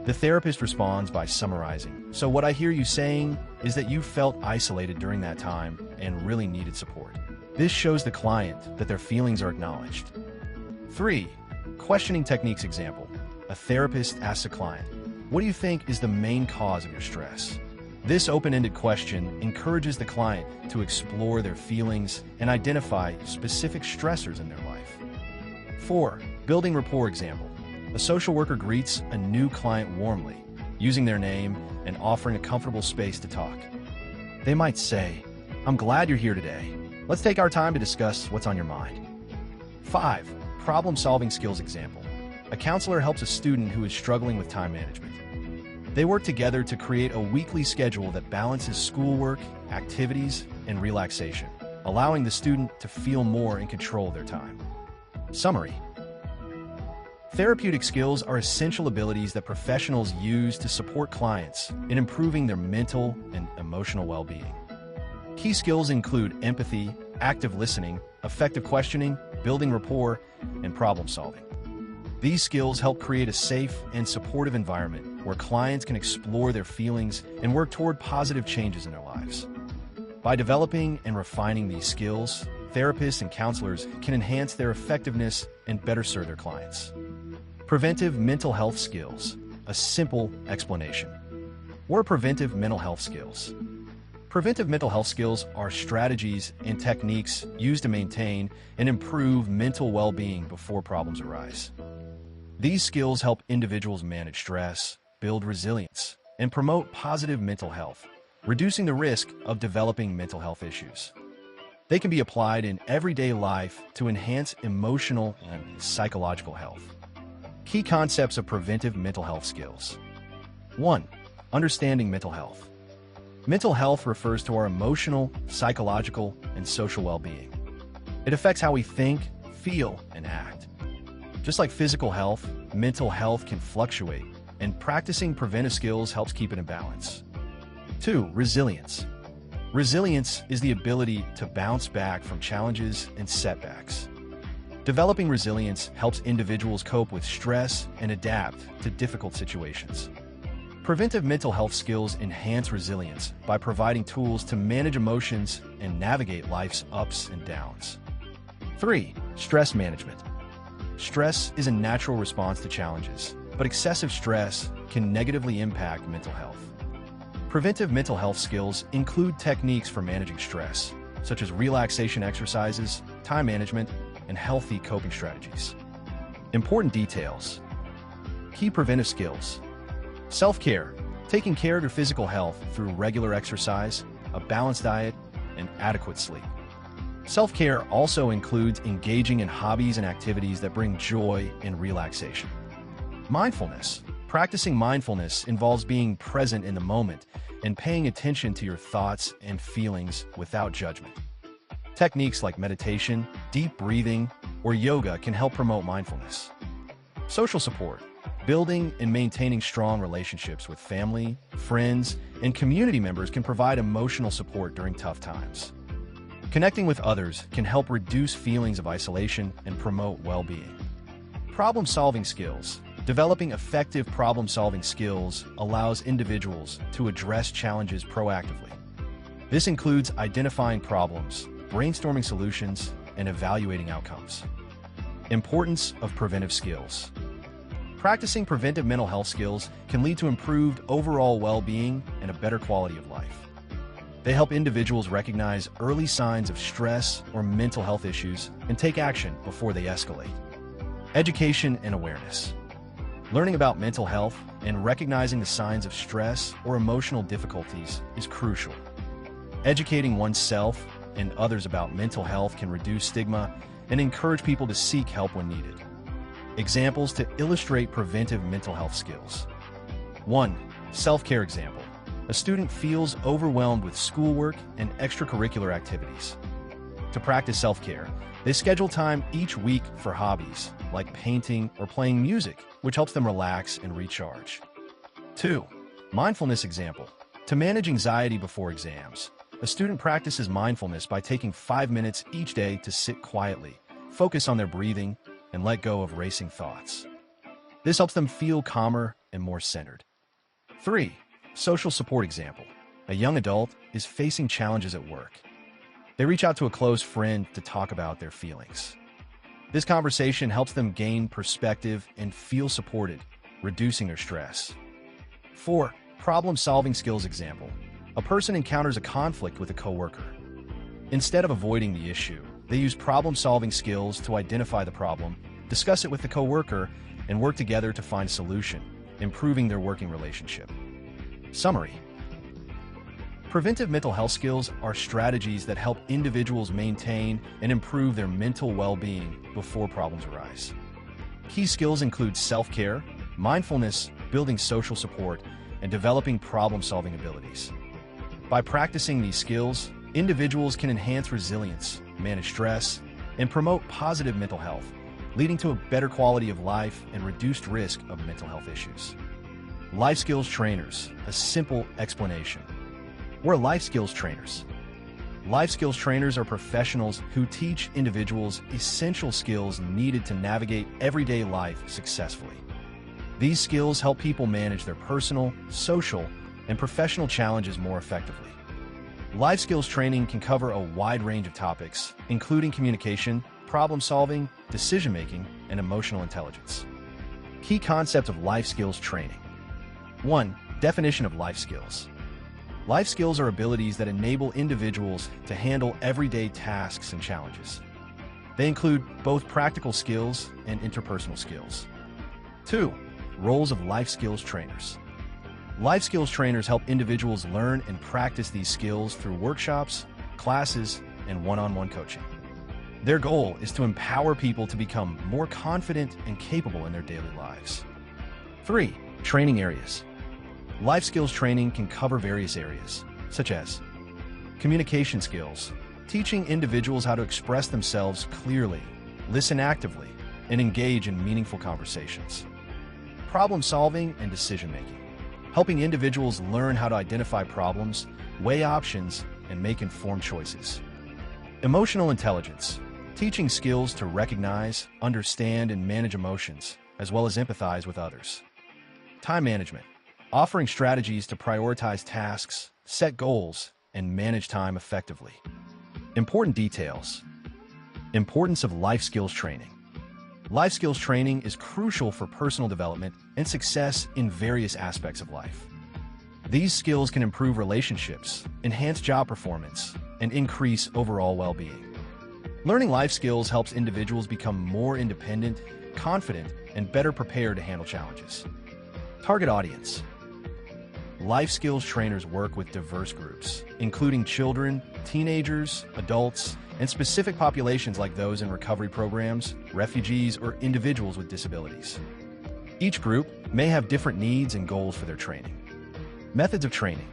The therapist responds by summarizing, "So what I hear you saying is that you felt isolated during that time and really needed support." This shows the client that their feelings are acknowledged. 3. Questioning techniques example. A therapist asks a client, "What do you think is the main cause of your stress?" This open-ended question encourages the client to explore their feelings and identify specific stressors in their life. 4. Building rapport example. A social worker greets a new client warmly, using their name and offering a comfortable space to talk. They might say, "I'm glad you're here today. Let's take our time to discuss what's on your mind." 5. Problem-solving skills example. A counselor helps a student who is struggling with time management. They work together to create a weekly schedule that balances schoolwork, activities, and relaxation, allowing the student to feel more in control of their time. Summary. Therapeutic skills are essential abilities that professionals use to support clients in improving their mental and emotional well-being. Key skills include empathy, active listening, effective questioning, building rapport, and problem solving. These skills help create a safe and supportive environment where clients can explore their feelings and work toward positive changes in their lives. By developing and refining these skills, therapists and counselors can enhance their effectiveness and better serve their clients. Preventive mental health skills. A simple explanation. What are preventive mental health skills? Preventive mental health skills are strategies and techniques used to maintain and improve mental well-being before problems arise. These skills help individuals manage stress, build resilience, and promote positive mental health, reducing the risk of developing mental health issues. They can be applied in everyday life to enhance emotional and psychological health. Key concepts of preventive mental health skills. 1. Understanding mental health. Mental health refers to our emotional, psychological, and social well-being. It affects how we think, feel, and act. Just like physical health, mental health can fluctuate, and practicing preventive skills helps keep it in balance. 2. Resilience. Resilience is the ability to bounce back from challenges and setbacks. Developing resilience helps individuals cope with stress and adapt to difficult situations. Preventive mental health skills enhance resilience by providing tools to manage emotions and navigate life's ups and downs. 3. Stress management. Stress is a natural response to challenges, but excessive stress can negatively impact mental health. Preventive mental health skills include techniques for managing stress, such as relaxation exercises, time management, and healthy coping strategies. Important details. Key preventive skills. Self-care, taking care of your physical health through regular exercise, a balanced diet, and adequate sleep. Self-care also includes engaging in hobbies and activities that bring joy and relaxation. Mindfulness. Practicing mindfulness involves being present in the moment and paying attention to your thoughts and feelings without judgment. Techniques like meditation, deep breathing, or yoga can help promote mindfulness. Social support. Building and maintaining strong relationships with family, friends, and community members can provide emotional support during tough times. Connecting with others can help reduce feelings of isolation and promote well-being. Problem-solving skills. Developing effective problem-solving skills allows individuals to address challenges proactively. This includes identifying problems, brainstorming solutions, and evaluating outcomes. Importance of preventive skills. Practicing preventive mental health skills can lead to improved overall well-being and a better quality of life. They help individuals recognize early signs of stress or mental health issues and take action before they escalate. Education and awareness. Learning about mental health and recognizing the signs of stress or emotional difficulties is crucial. Educating oneself and others about mental health can reduce stigma and encourage people to seek help when needed. Examples to illustrate preventive mental health skills. 1. Self-care example. A student feels overwhelmed with schoolwork and extracurricular activities. To practice self-care, they schedule time each week for hobbies, like painting or playing music, which helps them relax and recharge. 2. Mindfulness example. To manage anxiety before exams, a student practices mindfulness by taking 5 minutes each day to sit quietly, focus on their breathing, and let go of racing thoughts. This helps them feel calmer and more centered. 3. Social support example. A young adult is facing challenges at work. They reach out to a close friend to talk about their feelings. This conversation helps them gain perspective and feel supported, reducing their stress. 4. Problem-solving skills example. A person encounters a conflict with a coworker. Instead of avoiding the issue, they use problem-solving skills to identify the problem, discuss it with the coworker, and work together to find a solution, improving their working relationship. Summary. Preventive mental health skills are strategies that help individuals maintain and improve their mental well-being before problems arise. Key skills include self-care, mindfulness, building social support, and developing problem-solving abilities. By practicing these skills, individuals can enhance resilience, manage stress, and promote positive mental health, leading to a better quality of life and reduced risk of mental health issues. Life skills trainers, a simple explanation. We're life skills trainers. Life skills trainers are professionals who teach individuals essential skills needed to navigate everyday life successfully. These skills help people manage their personal, social, and professional challenges more effectively. Life skills training can cover a wide range of topics, including communication, problem-solving, decision-making, and emotional intelligence. Key concepts of life skills training. 1. Definition of life skills. Life skills are abilities that enable individuals to handle everyday tasks and challenges. They include both practical skills and interpersonal skills. 2. Roles of life skills trainers. Life skills trainers help individuals learn and practice these skills through workshops, classes, and one-on-one coaching. Their goal is to empower people to become more confident and capable in their daily lives. 3. Training areas. Life skills training can cover various areas, such as communication skills, teaching individuals how to express themselves clearly, listen actively, and engage in meaningful conversations. Problem solving and decision making, helping individuals learn how to identify problems, weigh options, and make informed choices. Emotional intelligence, teaching skills to recognize, understand, and manage emotions, as well as empathize with others. Time management, offering strategies to prioritize tasks, set goals, and manage time effectively. Important details. Importance of life skills training. Life skills training is crucial for personal development and success in various aspects of life. These skills can improve relationships, enhance job performance, and increase overall well-being. Learning life skills helps individuals become more independent, confident, and better prepared to handle challenges. Target audience. Life skills trainers work with diverse groups, including children, teenagers, adults, and specific populations like those in recovery programs, refugees, or individuals with disabilities. Each group may have different needs and goals for their training. Methods of training.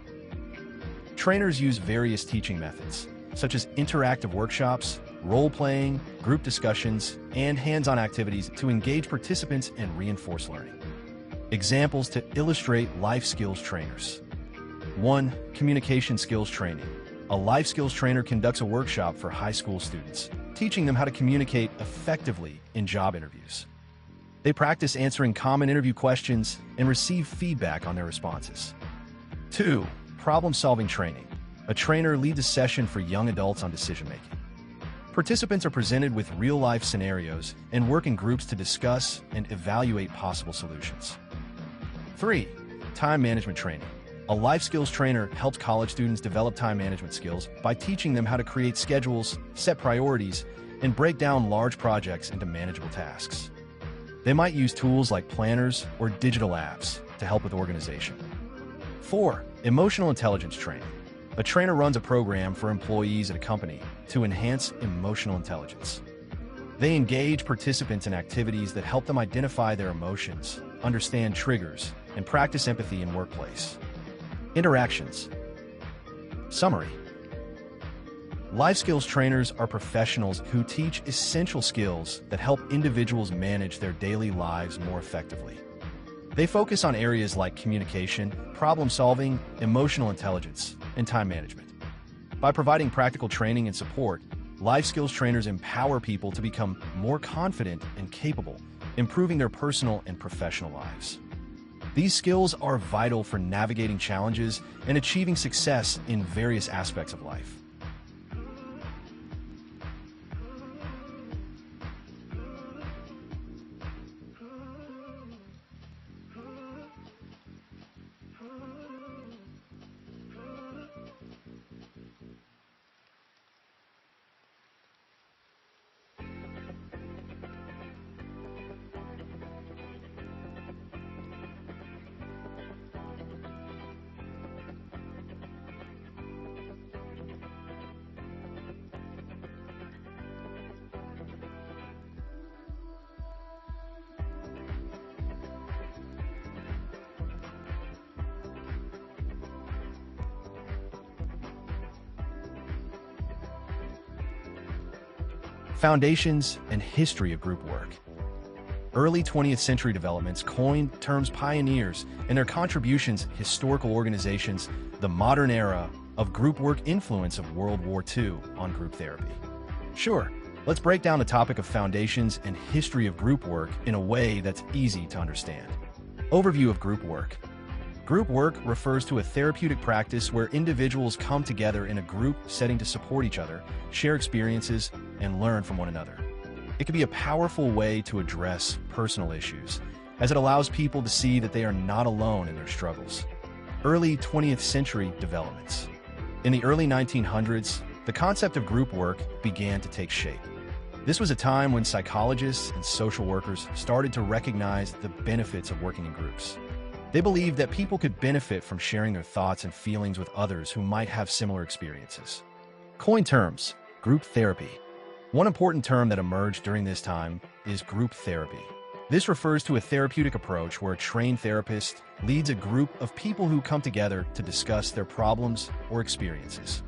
Trainers use various teaching methods, such as interactive workshops, role-playing, group discussions, and hands-on activities to engage participants and reinforce learning. Examples to illustrate life skills trainers. 1. Communication skills training. A life skills trainer conducts a workshop for high school students, teaching them how to communicate effectively in job interviews. They practice answering common interview questions and receive feedback on their responses. 2. Problem-solving training. A trainer leads a session for young adults on decision-making. Participants are presented with real-life scenarios and work in groups to discuss and evaluate possible solutions. 3. Time management training. A life skills trainer helps college students develop time management skills by teaching them how to create schedules, set priorities, and break down large projects into manageable tasks. They might use tools like planners or digital apps to help with organization. 4. Emotional intelligence training. A trainer runs a program for employees at a company to enhance emotional intelligence. They engage participants in activities that help them identify their emotions, understand triggers, and practice empathy in workplace. Interactions. Summary. Life skills trainers are professionals who teach essential skills that help individuals manage their daily lives more effectively. They focus on areas like communication, problem-solving, emotional intelligence, and time management. By providing practical training and support, life skills trainers empower people to become more confident and capable, improving their personal and professional lives. These skills are vital for navigating challenges and achieving success in various aspects of life. Foundations and history of group work. Early 20th century developments coined terms pioneers and their contributions, historical organizations, the modern era of group work influence of World War II on group therapy. Sure, let's break down the topic of foundations and history of group work in a way that's easy to understand. Overview of group work. Group work refers to a therapeutic practice where individuals come together in a group setting to support each other, share experiences, and learn from one another. It can be a powerful way to address personal issues, as it allows people to see that they are not alone in their struggles. Early 20th century developments. In the early 1900s, the concept of group work began to take shape. This was a time when psychologists and social workers started to recognize the benefits of working in groups. They believed that people could benefit from sharing their thoughts and feelings with others who might have similar experiences. Coin terms: group therapy. One important term that emerged during this time is group therapy. This refers to a therapeutic approach where a trained therapist leads a group of people who come together to discuss their problems or experiences.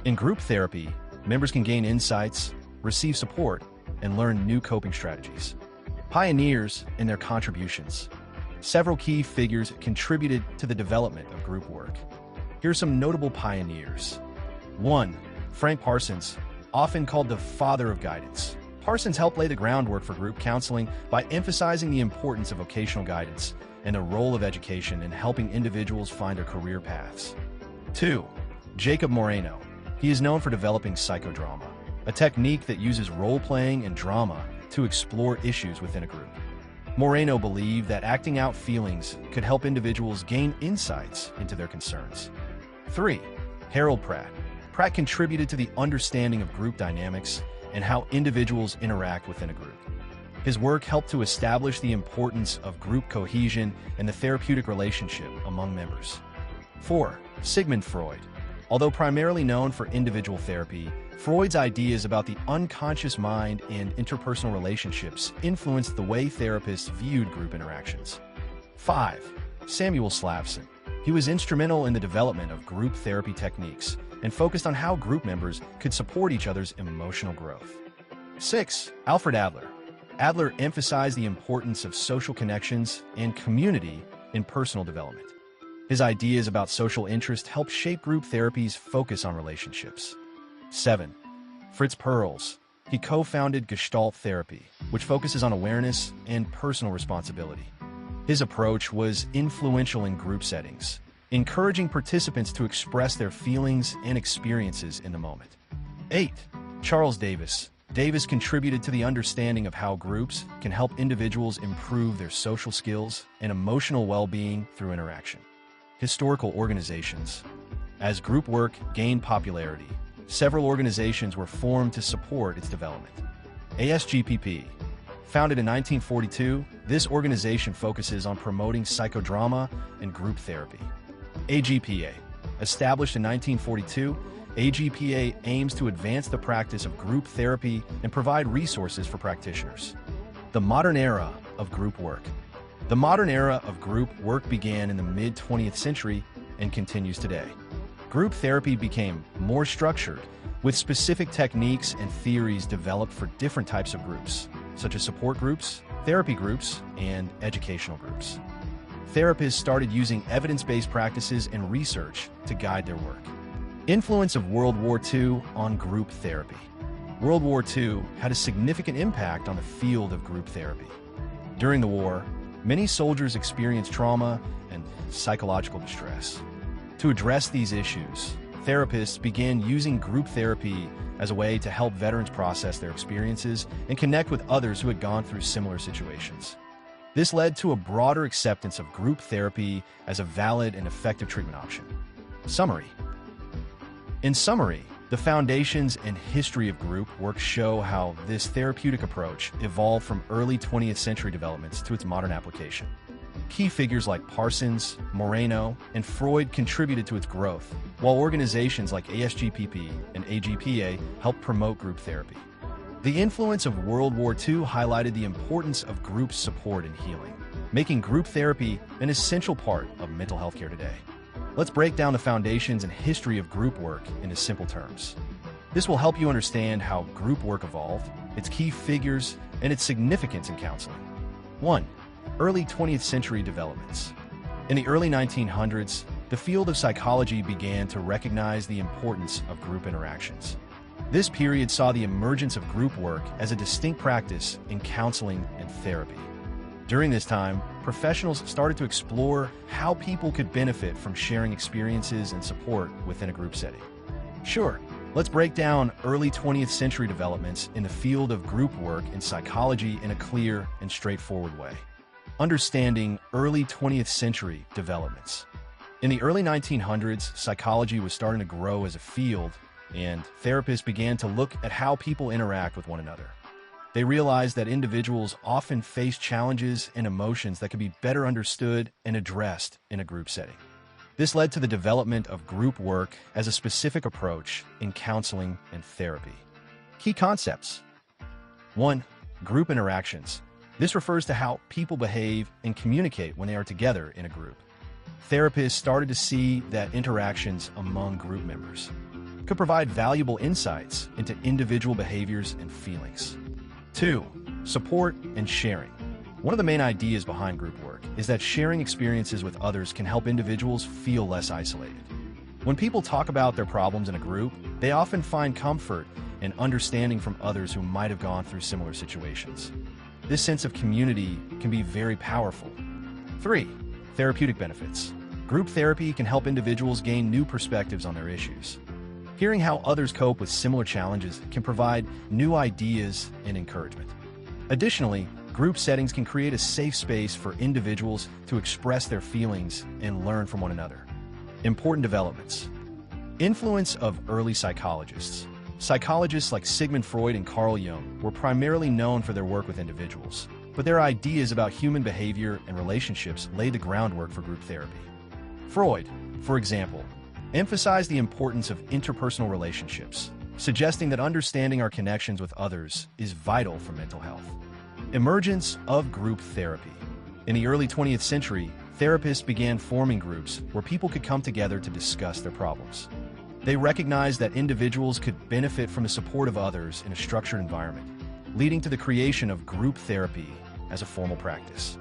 In group therapy, members can gain insights, receive support, and learn new coping strategies. Pioneers and their contributions. Several key figures contributed to the development of group work. Here are some notable pioneers. 1. Frank Parsons, often called the father of guidance. Parsons helped lay the groundwork for group counseling by emphasizing the importance of vocational guidance and the role of education in helping individuals find their career paths. 2. Jacob Moreno. He is known for developing psychodrama, a technique that uses role-playing and drama to explore issues within a group. Moreno believed that acting out feelings could help individuals gain insights into their concerns. 3. Harold Pratt. Pratt contributed to the understanding of group dynamics and how individuals interact within a group. His work helped to establish the importance of group cohesion and the therapeutic relationship among members. 4. Sigmund Freud. Although primarily known for individual therapy, Freud's ideas about the unconscious mind and interpersonal relationships influenced the way therapists viewed group interactions. 5. Samuel Slavson. He was instrumental in the development of group therapy techniques and focused on how group members could support each other's emotional growth. 6. Alfred Adler. Adler emphasized the importance of social connections and community in personal development. His ideas about social interest helped shape group therapy's focus on relationships. 7. Fritz Perls. He co-founded Gestalt therapy, which focuses on awareness and personal responsibility. His approach was influential in group settings, encouraging participants to express their feelings and experiences in the moment. 8. Charles Davis. Davis contributed to the understanding of how groups can help individuals improve their social skills and emotional well-being through interaction. Historical organizations. As group work gained popularity, several organizations were formed to support its development. ASGPP. Founded in 1942, this organization focuses on promoting psychodrama and group therapy. AGPA. Established in 1942, AGPA aims to advance the practice of group therapy and provide resources for practitioners. The modern era of group work. The modern era of group work began in the mid-20th century and continues today. Group therapy became more structured, with specific techniques and theories developed for different types of groups, such as support groups, therapy groups, and educational groups. Therapists started using evidence-based practices and research to guide their work. Influence of World War II on group therapy. World War II had a significant impact on the field of group therapy. During the war, many soldiers experienced trauma and psychological distress. To address these issues, therapists began using group therapy as a way to help veterans process their experiences and connect with others who had gone through similar situations. This led to a broader acceptance of group therapy as a valid and effective treatment option. Summary. In summary, the foundations and history of group work show how this therapeutic approach evolved from early 20th century developments to its modern application. Key figures like Parsons, Moreno, and Freud contributed to its growth, while organizations like ASGPP and AGPA helped promote group therapy. The influence of World War II highlighted the importance of group support and healing, making group therapy an essential part of mental health care today. Let's break down the foundations and history of group work into simple terms. This will help you understand how group work evolved, its key figures, and its significance in counseling. 1. Early 20th century developments. In the early 1900s, the field of psychology began to recognize the importance of group interactions. This period saw the emergence of group work as a distinct practice in counseling and therapy. During this time, professionals started to explore how people could benefit from sharing experiences and support within a group setting. Sure, let's break down early 20th century developments in the field of group work in psychology in a clear and straightforward way. Understanding early 20th century developments. In the early 1900s, psychology was starting to grow as a field, and therapists began to look at how people interact with one another. They realized that individuals often face challenges and emotions that could be better understood and addressed in a group setting. This led to the development of group work as a specific approach in counseling and therapy. Key concepts. 1. Group interactions. This refers to how people behave and communicate when they are together in a group. Therapists started to see that interactions among group members could provide valuable insights into individual behaviors and feelings. 2. Support and sharing. One of the main ideas behind group work is that sharing experiences with others can help individuals feel less isolated. When people talk about their problems in a group, they often find comfort and understanding from others who might have gone through similar situations. This sense of community can be very powerful. 3. Therapeutic benefits. Group therapy can help individuals gain new perspectives on their issues. Hearing how others cope with similar challenges can provide new ideas and encouragement. Additionally, group settings can create a safe space for individuals to express their feelings and learn from one another. Important developments. Influence of early psychologists. Psychologists like Sigmund Freud and Carl Jung were primarily known for their work with individuals, but their ideas about human behavior and relationships laid the groundwork for group therapy. Freud, for example, emphasized the importance of interpersonal relationships, suggesting that understanding our connections with others is vital for mental health. Emergence of group therapy. In the early 20th century, therapists began forming groups where people could come together to discuss their problems. They recognized that individuals could benefit from the support of others in a structured environment, leading to the creation of group therapy as a formal practice.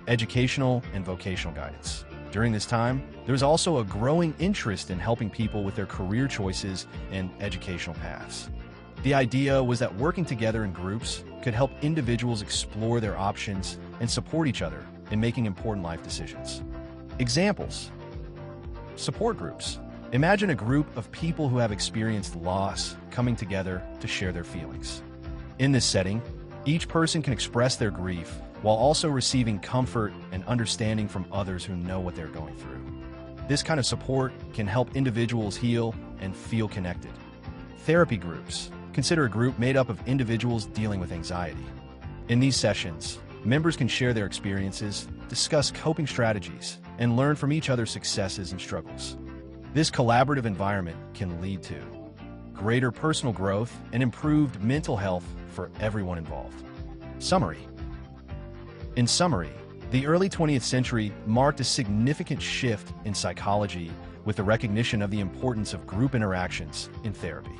Educational and vocational guidance. During this time, there was also a growing interest in helping people with their career choices and educational paths. The idea was that working together in groups could help individuals explore their options and support each other in making important life decisions. Examples: support groups. Imagine a group of people who have experienced loss coming together to share their feelings. In this setting, each person can express their grief while also receiving comfort and understanding from others who know what they're going through. This kind of support can help individuals heal and feel connected. Therapy groups. Consider a group made up of individuals dealing with anxiety. In these sessions, members can share their experiences, discuss coping strategies, and learn from each other's successes and struggles. This collaborative environment can lead to greater personal growth and improved mental health for everyone involved. Summary. In summary, the early 20th century marked a significant shift in psychology with the recognition of the importance of group interactions in therapy.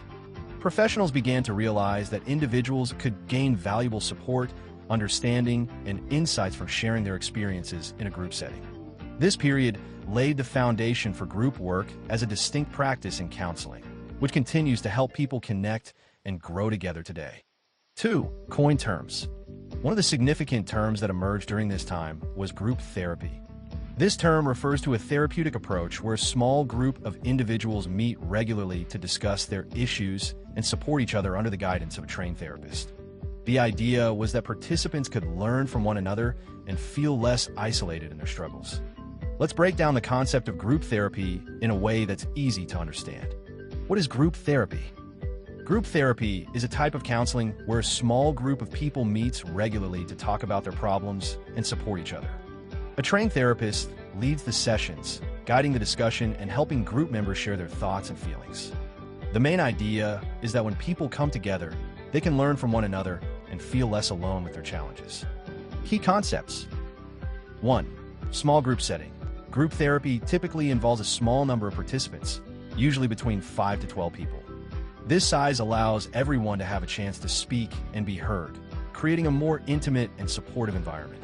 Professionals began to realize that individuals could gain valuable support, understanding, and insights from sharing their experiences in a group setting. This period laid the foundation for group work as a distinct practice in counseling, which continues to help people connect and grow together today. 2. Coin terms. One of the significant terms that emerged during this time was group therapy. This term refers to a therapeutic approach where a small group of individuals meet regularly to discuss their issues and support each other under the guidance of a trained therapist. The idea was that participants could learn from one another and feel less isolated in their struggles. Let's break down the concept of group therapy in a way that's easy to understand. What is group therapy? Group therapy is a type of counseling where a small group of people meets regularly to talk about their problems and support each other. A trained therapist leads the sessions, guiding the discussion and helping group members share their thoughts and feelings. The main idea is that when people come together, they can learn from one another and feel less alone with their challenges. Key concepts. 1. Small group setting. Group therapy typically involves a small number of participants, usually between 5 to 12 people. This size allows everyone to have a chance to speak and be heard, creating a more intimate and supportive environment.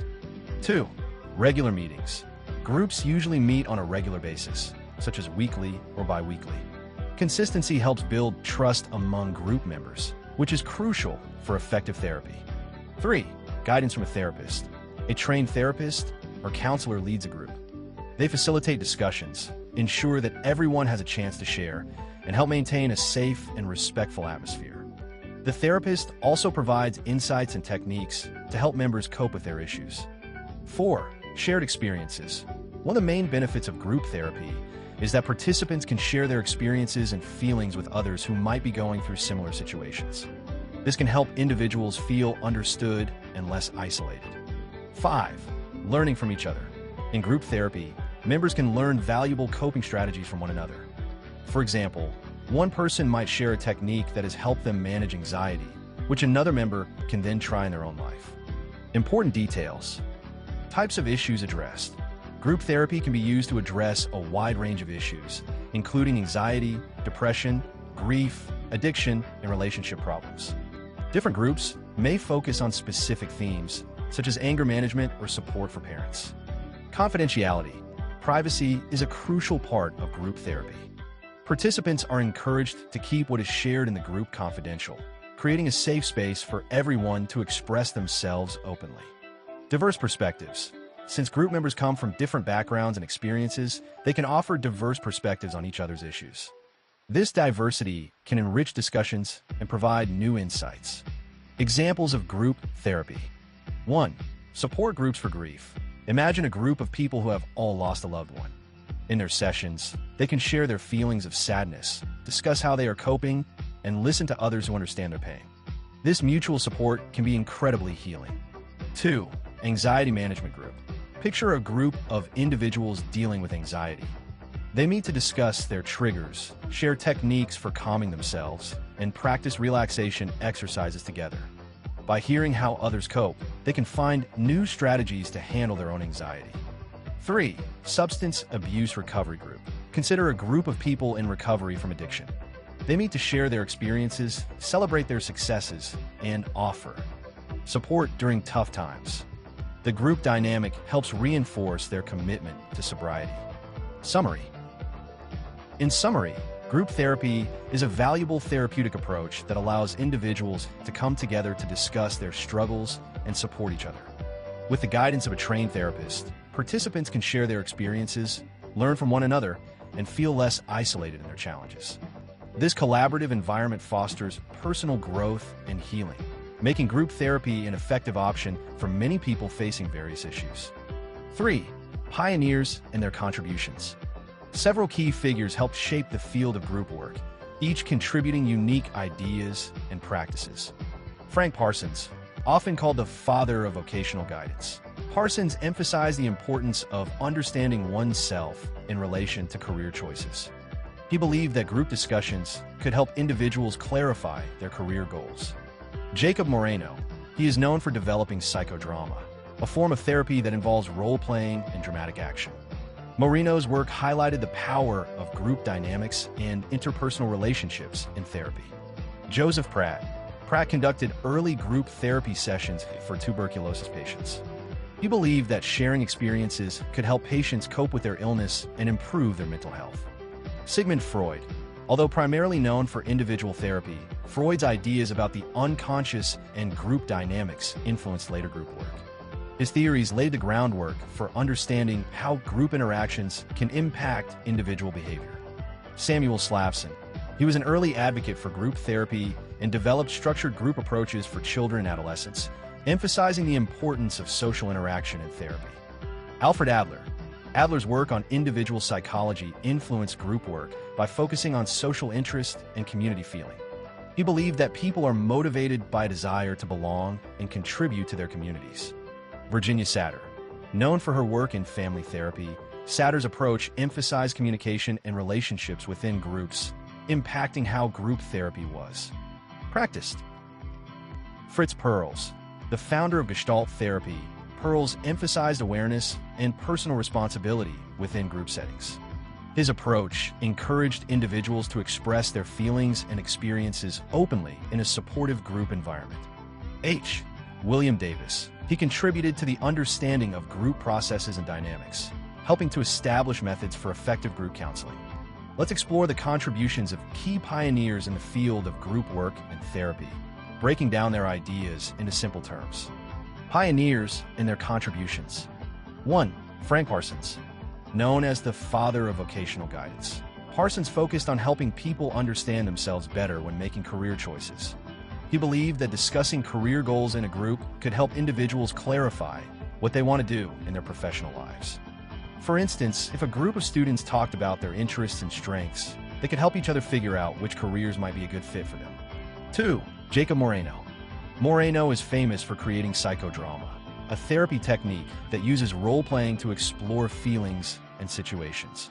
2. Regular meetings. Groups usually meet on a regular basis, such as weekly or bi-weekly. Consistency helps build trust among group members, which is crucial for effective therapy. 3. Guidance from a therapist. A trained therapist or counselor leads a group. They facilitate discussions, ensure that everyone has a chance to share, and help maintain a safe and respectful atmosphere. The therapist also provides insights and techniques to help members cope with their issues. 4. Shared experiences. One of the main benefits of group therapy is that participants can share their experiences and feelings with others who might be going through similar situations. This can help individuals feel understood and less isolated. 5. Learning from each other. In group therapy, members can learn valuable coping strategies from one another. For example, one person might share a technique that has helped them manage anxiety, which another member can then try in their own life. Important details. Types of issues addressed. Group therapy can be used to address a wide range of issues, including anxiety, depression, grief, addiction, and relationship problems. Different groups may focus on specific themes, such as anger management or support for parents. Confidentiality. Privacy is a crucial part of group therapy. Participants are encouraged to keep what is shared in the group confidential, creating a safe space for everyone to express themselves openly. Diverse perspectives. Since group members come from different backgrounds and experiences, they can offer diverse perspectives on each other's issues. This diversity can enrich discussions and provide new insights. Examples of group therapy. 1. Support groups for grief. Imagine a group of people who have all lost a loved one. In their sessions, they can share their feelings of sadness, discuss how they are coping, and listen to others who understand their pain. This mutual support can be incredibly healing. 2. Anxiety management group. Picture a group of individuals dealing with anxiety. They meet to discuss their triggers, share techniques for calming themselves, and practice relaxation exercises together. By hearing how others cope, they can find new strategies to handle their own anxiety. 3. Substance Abuse Recovery Group. Consider a group of people in recovery from addiction. They meet to share their experiences, celebrate their successes, and offer support during tough times. The group dynamic helps reinforce their commitment to sobriety. Summary. In summary, group therapy is a valuable therapeutic approach that allows individuals to come together to discuss their struggles and support each other. With the guidance of a trained therapist, participants can share their experiences, learn from one another, and feel less isolated in their challenges. This collaborative environment fosters personal growth and healing, making group therapy an effective option for many people facing various issues. 3. Pioneers and their contributions. Several key figures helped shape the field of group work, each contributing unique ideas and practices. Frank Parsons, often called the father of vocational guidance. Parsons emphasized the importance of understanding oneself in relation to career choices. He believed that group discussions could help individuals clarify their career goals. Jacob Moreno, he is known for developing psychodrama, a form of therapy that involves role-playing and dramatic action. Moreno's work highlighted the power of group dynamics and interpersonal relationships in therapy. Joseph Pratt conducted early group therapy sessions for tuberculosis patients. He believed that sharing experiences could help patients cope with their illness and improve their mental health. Sigmund Freud, although primarily known for individual therapy, Freud's ideas about the unconscious and group dynamics influenced later group work. His theories laid the groundwork for understanding how group interactions can impact individual behavior. Samuel Slavson, he was an early advocate for group therapy and developed structured group approaches for children and adolescents, emphasizing the importance of social interaction in therapy. Alfred Adler, Adler's work on individual psychology influenced group work by focusing on social interest and community feeling. He believed that people are motivated by a desire to belong and contribute to their communities. Virginia Satter, known for her work in family therapy, Satter's approach emphasized communication and relationships within groups, impacting how group therapy was practiced. Fritz Perls, the founder of Gestalt therapy, Perls emphasized awareness and personal responsibility within group settings. His approach encouraged individuals to express their feelings and experiences openly in a supportive group environment. William Davis, he contributed to the understanding of group processes and dynamics, helping to establish methods for effective group counseling. Let's explore the contributions of key pioneers in the field of group work and therapy, breaking down their ideas into simple terms. Pioneers and their contributions. 1. Frank Parsons. Known as the father of vocational guidance, Parsons focused on helping people understand themselves better when making career choices. He believed that discussing career goals in a group could help individuals clarify what they want to do in their professional lives. For instance, if a group of students talked about their interests and strengths, they could help each other figure out which careers might be a good fit for them. 2. Jacob Moreno. Moreno is famous for creating psychodrama, a therapy technique that uses role-playing to explore feelings and situations.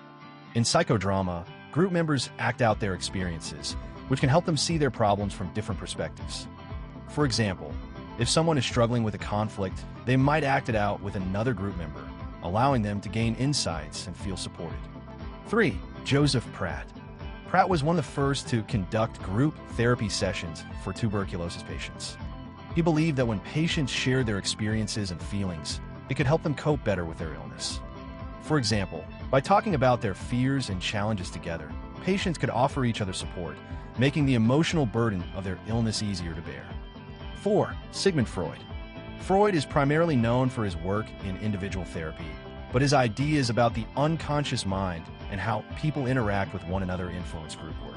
In psychodrama, group members act out their experiences, which can help them see their problems from different perspectives. For example, if someone is struggling with a conflict, they might act it out with another group member, allowing them to gain insights and feel supported. 3. Joseph Pratt. Pratt was one of the first to conduct group therapy sessions for tuberculosis patients. He believed that when patients shared their experiences and feelings, it could help them cope better with their illness. For example, by talking about their fears and challenges together, patients could offer each other support, making the emotional burden of their illness easier to bear. 4. Sigmund Freud. Freud is primarily known for his work in individual therapy, but his ideas about the unconscious mind and how people interact with one another influence group work.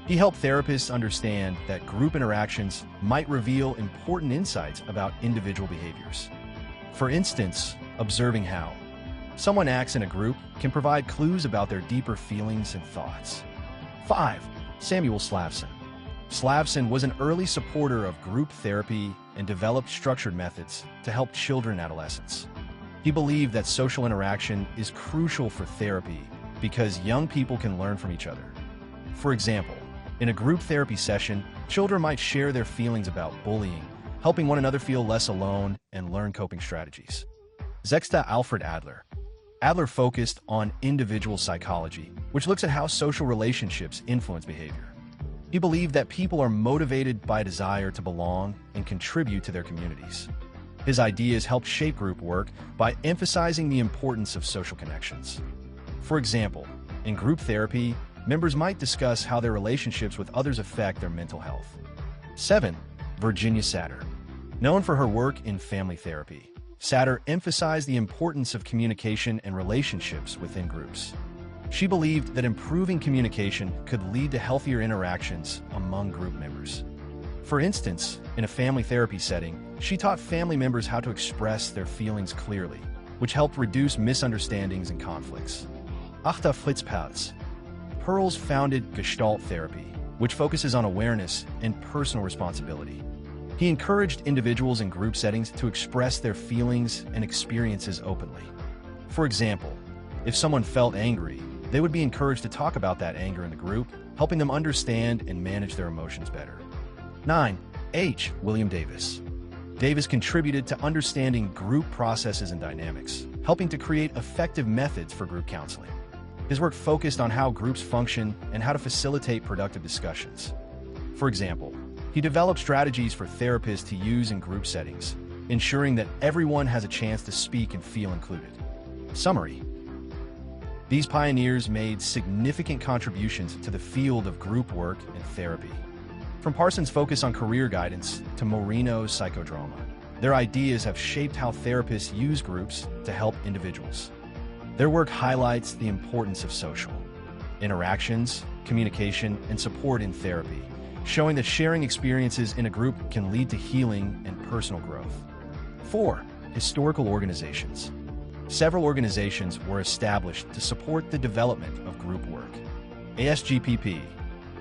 He helped therapists understand that group interactions might reveal important insights about individual behaviors. For instance, observing how someone acts in a group can provide clues about their deeper feelings and thoughts. 5. Samuel Slavson. Slavson was an early supporter of group therapy and developed structured methods to help children and adolescents. He believed that social interaction is crucial for therapy because young people can learn from each other. For example, in a group therapy session, children might share their feelings about bullying, helping one another feel less alone and learn coping strategies. Alfred Adler. Adler focused on individual psychology, which looks at how social relationships influence behavior. He believed that people are motivated by a desire to belong and contribute to their communities. His ideas helped shape group work by emphasizing the importance of social connections. For example, in group therapy, members might discuss how their relationships with others affect their mental health. 7. Virginia Satir. Known for her work in family therapy, Satir emphasized the importance of communication and relationships within groups. She believed that improving communication could lead to healthier interactions among group members. For instance, in a family therapy setting, she taught family members how to express their feelings clearly, which helped reduce misunderstandings and conflicts. Achta Flitzpatz. Perls founded Gestalt therapy, which focuses on awareness and personal responsibility. He encouraged individuals in group settings to express their feelings and experiences openly. For example, if someone felt angry, they would be encouraged to talk about that anger in the group, helping them understand and manage their emotions better. 9. H. William Davis. Davis contributed to understanding group processes and dynamics, helping to create effective methods for group counseling. His work focused on how groups function and how to facilitate productive discussions. For example, he developed strategies for therapists to use in group settings, ensuring that everyone has a chance to speak and feel included. Summary. These pioneers made significant contributions to the field of group work and therapy. From Parsons' focus on career guidance to Moreno's psychodrama, their ideas have shaped how therapists use groups to help individuals. Their work highlights the importance of social interactions, communication, and support in therapy, showing that sharing experiences in a group can lead to healing and personal growth. 4. Historical organizations. Several organizations were established to support the development of group work. ASGPP.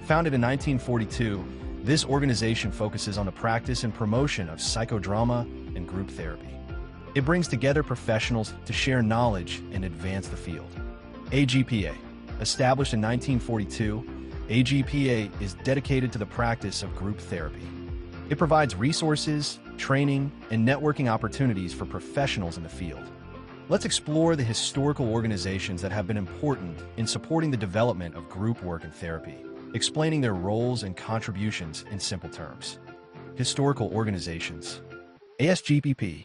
Founded in 1942, this organization focuses on the practice and promotion of psychodrama and group therapy. It brings together professionals to share knowledge and advance the field. AGPA. Established in 1942, AGPA is dedicated to the practice of group therapy. It provides resources, training, and networking opportunities for professionals in the field. Let's explore the historical organizations that have been important in supporting the development of group work and therapy, explaining their roles and contributions in simple terms. Historical organizations. ASGPP.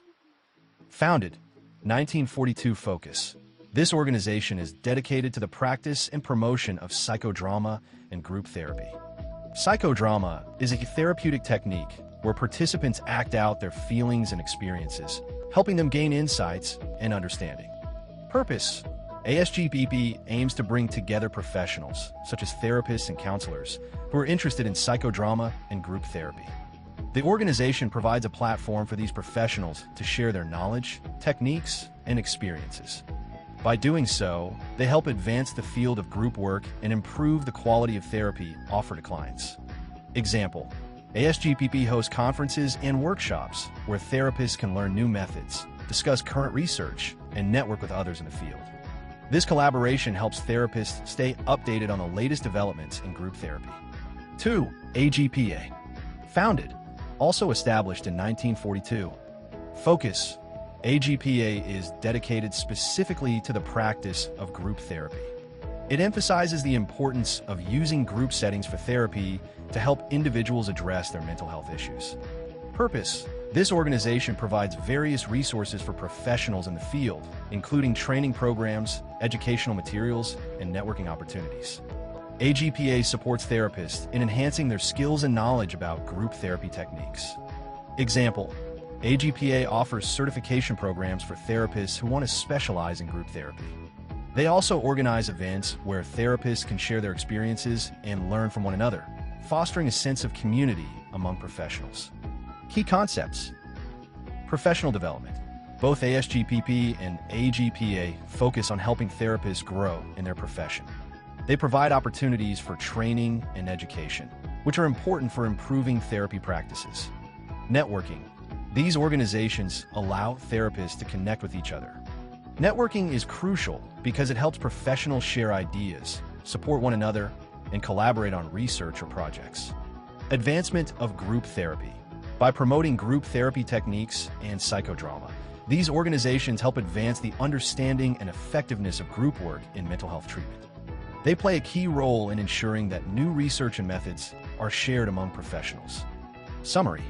Founded 1942 Focus. This organization is dedicated to the practice and promotion of psychodrama and group therapy. Psychodrama is a therapeutic technique where participants act out their feelings and experiences, helping them gain insights and understanding. Purpose. ASGPP aims to bring together professionals, such as therapists and counselors, who are interested in psychodrama and group therapy. The organization provides a platform for these professionals to share their knowledge, techniques, and experiences. By doing so, they help advance the field of group work and improve the quality of therapy offered to clients. Example: ASGPP hosts conferences and workshops where therapists can learn new methods, discuss current research, and network with others in the field. This collaboration helps therapists stay updated on the latest developments in group therapy. 2. AGPA. Founded, also established in 1942. Focus. AGPA is dedicated specifically to the practice of group therapy. It emphasizes the importance of using group settings for therapy to help individuals address their mental health issues. Purpose. This organization provides various resources for professionals in the field, including training programs, educational materials, and networking opportunities. AGPA supports therapists in enhancing their skills and knowledge about group therapy techniques. Example: AGPA offers certification programs for therapists who want to specialize in group therapy. They also organize events where therapists can share their experiences and learn from one another, fostering a sense of community among professionals. Key concepts. Professional development. Both ASGPP and AGPA focus on helping therapists grow in their profession. They provide opportunities for training and education, which are important for improving therapy practices. Networking. These organizations allow therapists to connect with each other. Networking is crucial because it helps professionals share ideas, support one another, and collaborate on research or projects. Advancement of group therapy. By promoting group therapy techniques and psychodrama, These organizations help advance the understanding and effectiveness of group work in mental health treatment. They play a key role in ensuring that new research and methods are shared among professionals. Summary.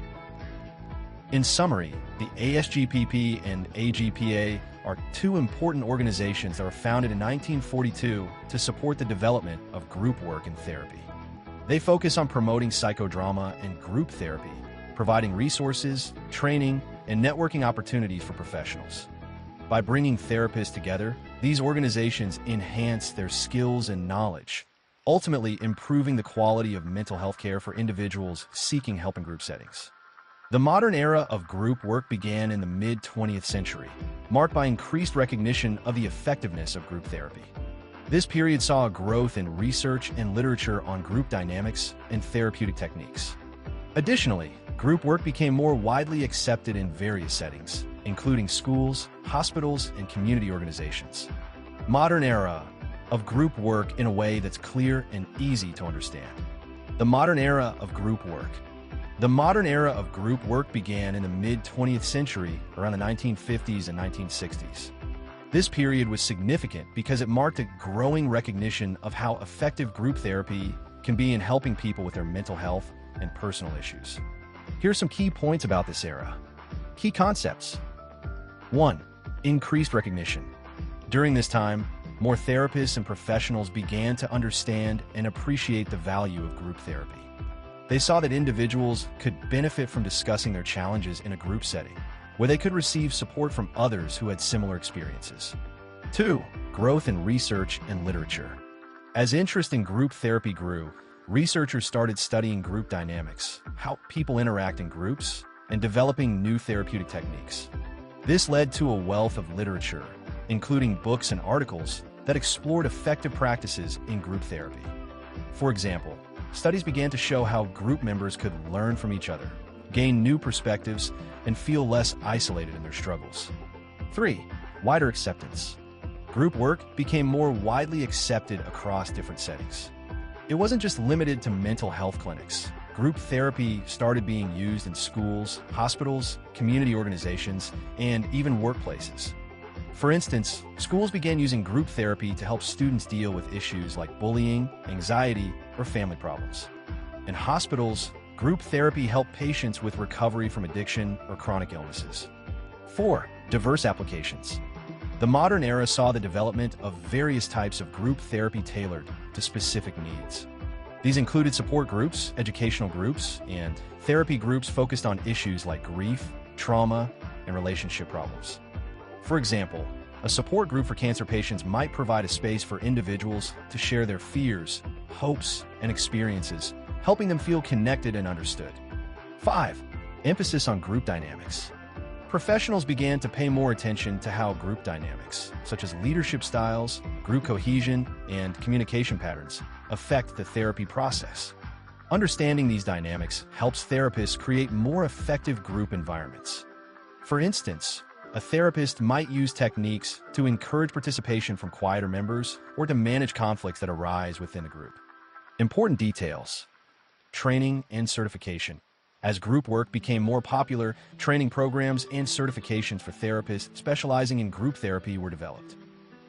In summary, the ASGPP and AGPA are two important organizations that were founded in 1942 to support the development of group work and therapy. They focus on promoting psychodrama and group therapy, providing resources, training, and networking opportunities for professionals. By bringing therapists together, these organizations enhance their skills and knowledge, ultimately improving the quality of mental health care for individuals seeking help in group settings. The modern era of group work began in the mid-20th century, marked by increased recognition of the effectiveness of group therapy. This period saw a growth in research and literature on group dynamics and therapeutic techniques. Additionally, group work became more widely accepted in various settings, including schools, hospitals, and community organizations. Modern era of group work in a way that's clear and easy to understand. The modern era of group work. The modern era of group work began in the mid-20th century, around the 1950s and 1960s. This period was significant because it marked a growing recognition of how effective group therapy can be in helping people with their mental health and personal issues. Here are some key points about this era. Key concepts. 1. Increased recognition. During this time, more therapists and professionals began to understand and appreciate the value of group therapy. They saw that individuals could benefit from discussing their challenges in a group setting, where they could receive support from others who had similar experiences. 2. Growth in research and literature. As interest in group therapy grew, researchers started studying group dynamics, how people interact in groups, and developing new therapeutic techniques. This led to a wealth of literature, including books and articles that explored effective practices in group therapy. For example, studies began to show how group members could learn from each other, gain new perspectives, and feel less isolated in their struggles. 3. Wider acceptance. Group work became more widely accepted across different settings. It wasn't just limited to mental health clinics. Group therapy started being used in schools, hospitals, community organizations, and even workplaces. For instance, schools began using group therapy to help students deal with issues like bullying, anxiety, or family problems. In hospitals, group therapy helped patients with recovery from addiction or chronic illnesses. 4. Diverse applications. The modern era saw the development of various types of group therapy tailored to specific needs. These included support groups, educational groups, and therapy groups focused on issues like grief, trauma, and relationship problems. For example, a support group for cancer patients might provide a space for individuals to share their fears, hopes, and experiences, helping them feel connected and understood. 5. Emphasis on group dynamics. Professionals began to pay more attention to how group dynamics, such as leadership styles, group cohesion, and communication patterns, affect the therapy process. Understanding these dynamics helps therapists create more effective group environments. For instance, a therapist might use techniques to encourage participation from quieter members or to manage conflicts that arise within a group. Important details. Training and certification. As group work became more popular, training programs and certifications for therapists specializing in group therapy were developed.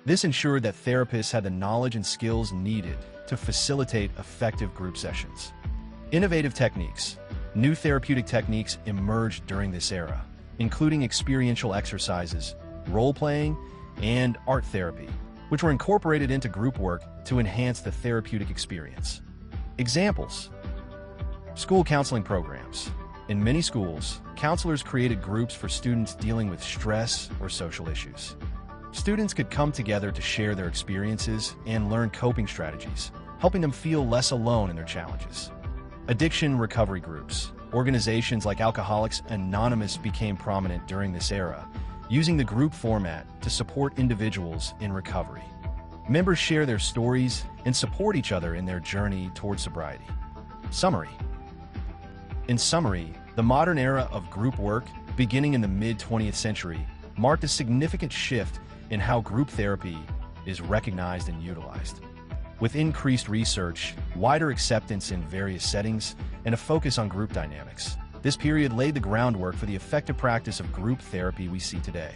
This ensured that therapists had the knowledge and skills needed to facilitate effective group sessions. Innovative techniques. New therapeutic techniques emerged during this era, including experiential exercises, role-playing, and art therapy, which were incorporated into group work to enhance the therapeutic experience. Examples. School counseling programs. In many schools, counselors created groups for students dealing with stress or social issues. Students could come together to share their experiences and learn coping strategies, helping them feel less alone in their challenges. Addiction recovery groups. Organizations like Alcoholics Anonymous became prominent during this era, using the group format to support individuals in recovery. Members share their stories and support each other in their journey toward sobriety. Summary. In summary, the modern era of group work, beginning in the mid-20th century, marked a significant shift in how group therapy is recognized and utilized. With increased research, wider acceptance in various settings, and a focus on group dynamics, this period laid the groundwork for the effective practice of group therapy we see today.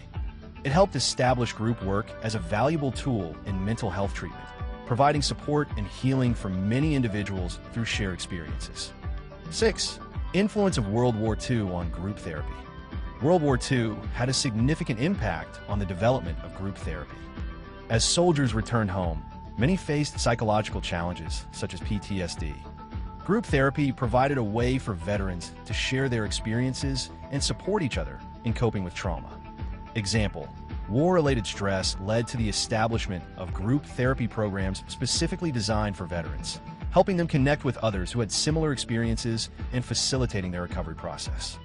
It helped establish group work as a valuable tool in mental health treatment, providing support and healing for many individuals through shared experiences. 6. Influence of World War II on group therapy. World War II had a significant impact on the development of group therapy. As soldiers returned home, many faced psychological challenges such as PTSD. Group therapy provided a way for veterans to share their experiences and support each other in coping with trauma. Example: war-related stress led to the establishment of group therapy programs specifically designed for veterans, helping them connect with others who had similar experiences and facilitating their recovery process.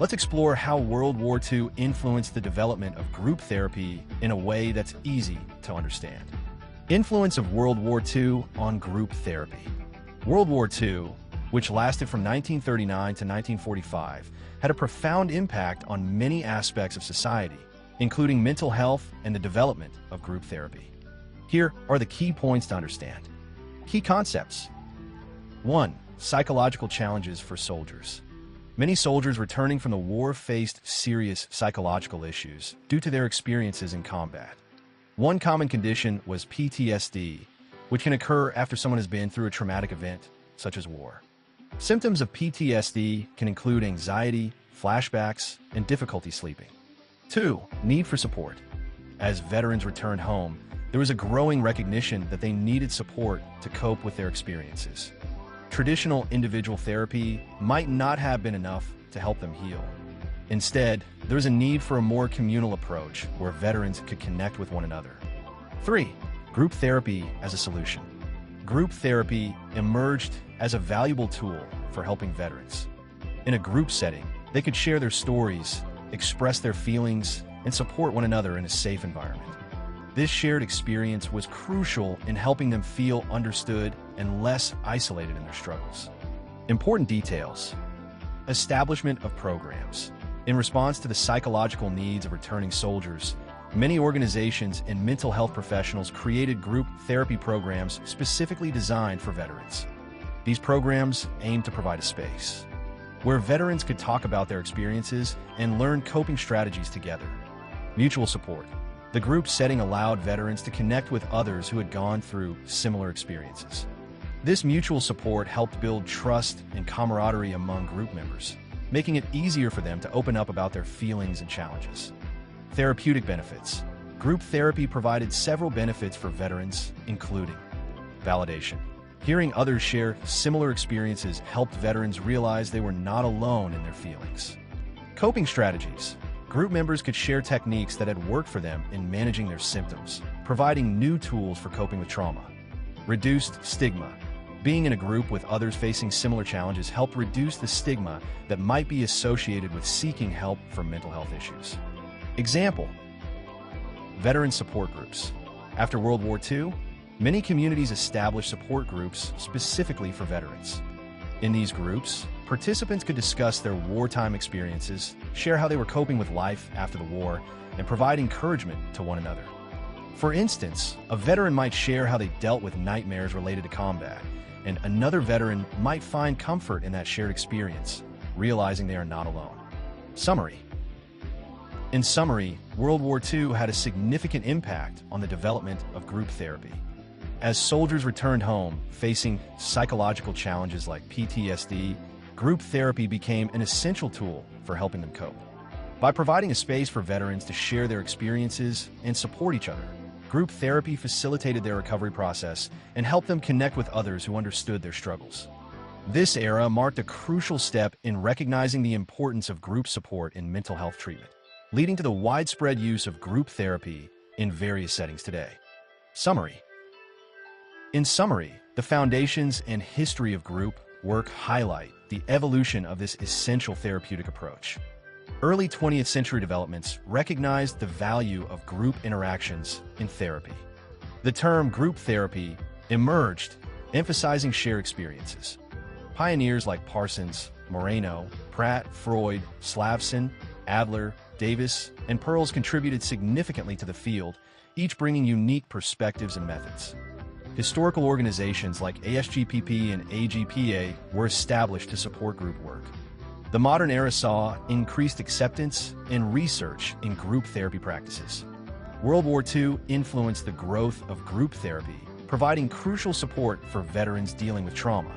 Let's explore how World War II influenced the development of group therapy in a way that's easy to understand. Influence of World War II on group therapy. World War II, which lasted from 1939 to 1945, had a profound impact on many aspects of society, including mental health and the development of group therapy. Here are the key points to understand. Key concepts. 1. Psychological challenges for soldiers. Many soldiers returning from the war faced serious psychological issues due to their experiences in combat. One common condition was PTSD, which can occur after someone has been through a traumatic event, such as war. Symptoms of PTSD can include anxiety, flashbacks, and difficulty sleeping. 2. Need for support. As veterans returned home, there was a growing recognition that they needed support to cope with their experiences. Traditional individual therapy might not have been enough to help them heal. Instead, there was a need for a more communal approach where veterans could connect with one another. 3. Group therapy as a solution. Group therapy emerged as a valuable tool for helping veterans. In a group setting, they could share their stories, express their feelings, and support one another in a safe environment. This shared experience was crucial in helping them feel understood and less isolated in their struggles. Important details. Establishment of programs. In response to the psychological needs of returning soldiers, many organizations and mental health professionals created group therapy programs specifically designed for veterans. These programs aim to provide a space where veterans could talk about their experiences and learn coping strategies together. Mutual support. The group setting allowed veterans to connect with others who had gone through similar experiences. This mutual support helped build trust and camaraderie among group members, making it easier for them to open up about their feelings and challenges. Therapeutic benefits. Group therapy provided several benefits for veterans, including validation. Hearing others share similar experiences helped veterans realize they were not alone in their feelings. Coping strategies. Group members could share techniques that had worked for them in managing their symptoms, providing new tools for coping with trauma. Reduced stigma. Being in a group with others facing similar challenges helped reduce the stigma that might be associated with seeking help for mental health issues. Example: veteran support groups. After World War II, many communities established support groups specifically for veterans. In these groups, participants could discuss their wartime experiences, share how they were coping with life after the war, and provide encouragement to one another. For instance, a veteran might share how they dealt with nightmares related to combat, and another veteran might find comfort in that shared experience, realizing they are not alone. Summary. In summary, World War II had a significant impact on the development of group therapy. As soldiers returned home, facing psychological challenges like PTSD, group therapy became an essential tool for helping them cope. By providing a space for veterans to share their experiences and support each other, group therapy facilitated their recovery process and helped them connect with others who understood their struggles. This era marked a crucial step in recognizing the importance of group support in mental health treatment, leading to the widespread use of group therapy in various settings today. Summary. In summary, the foundations and history of group work highlight the evolution of this essential therapeutic approach. Early 20th century developments recognized the value of group interactions in therapy. The term group therapy emerged, emphasizing shared experiences. Pioneers like Parsons, Moreno, Pratt, Freud, Slavson, Adler, Davis, and Pearls contributed significantly to the field, each bringing unique perspectives and methods. Historical organizations like ASGPP and AGPA were established to support group work. The modern era saw increased acceptance and research in group therapy practices. World War II influenced the growth of group therapy, providing crucial support for veterans dealing with trauma.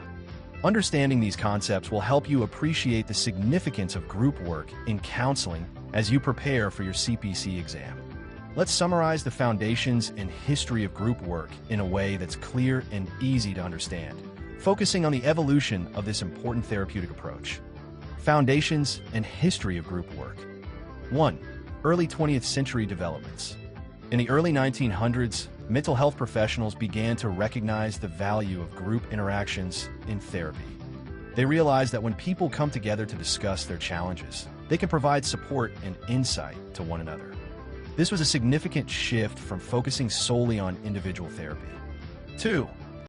Understanding these concepts will help you appreciate the significance of group work in counseling as you prepare for your CPC exam. Let's summarize the foundations and history of group work in a way that's clear and easy to understand, focusing on the evolution of this important therapeutic approach. Foundations and history of group work. 1. Early 20th century developments. In the early 1900s, mental health professionals began to recognize the value of group interactions in therapy. They realized that when people come together to discuss their challenges, they can provide support and insight to one another. This was a significant shift from focusing solely on individual therapy. 2.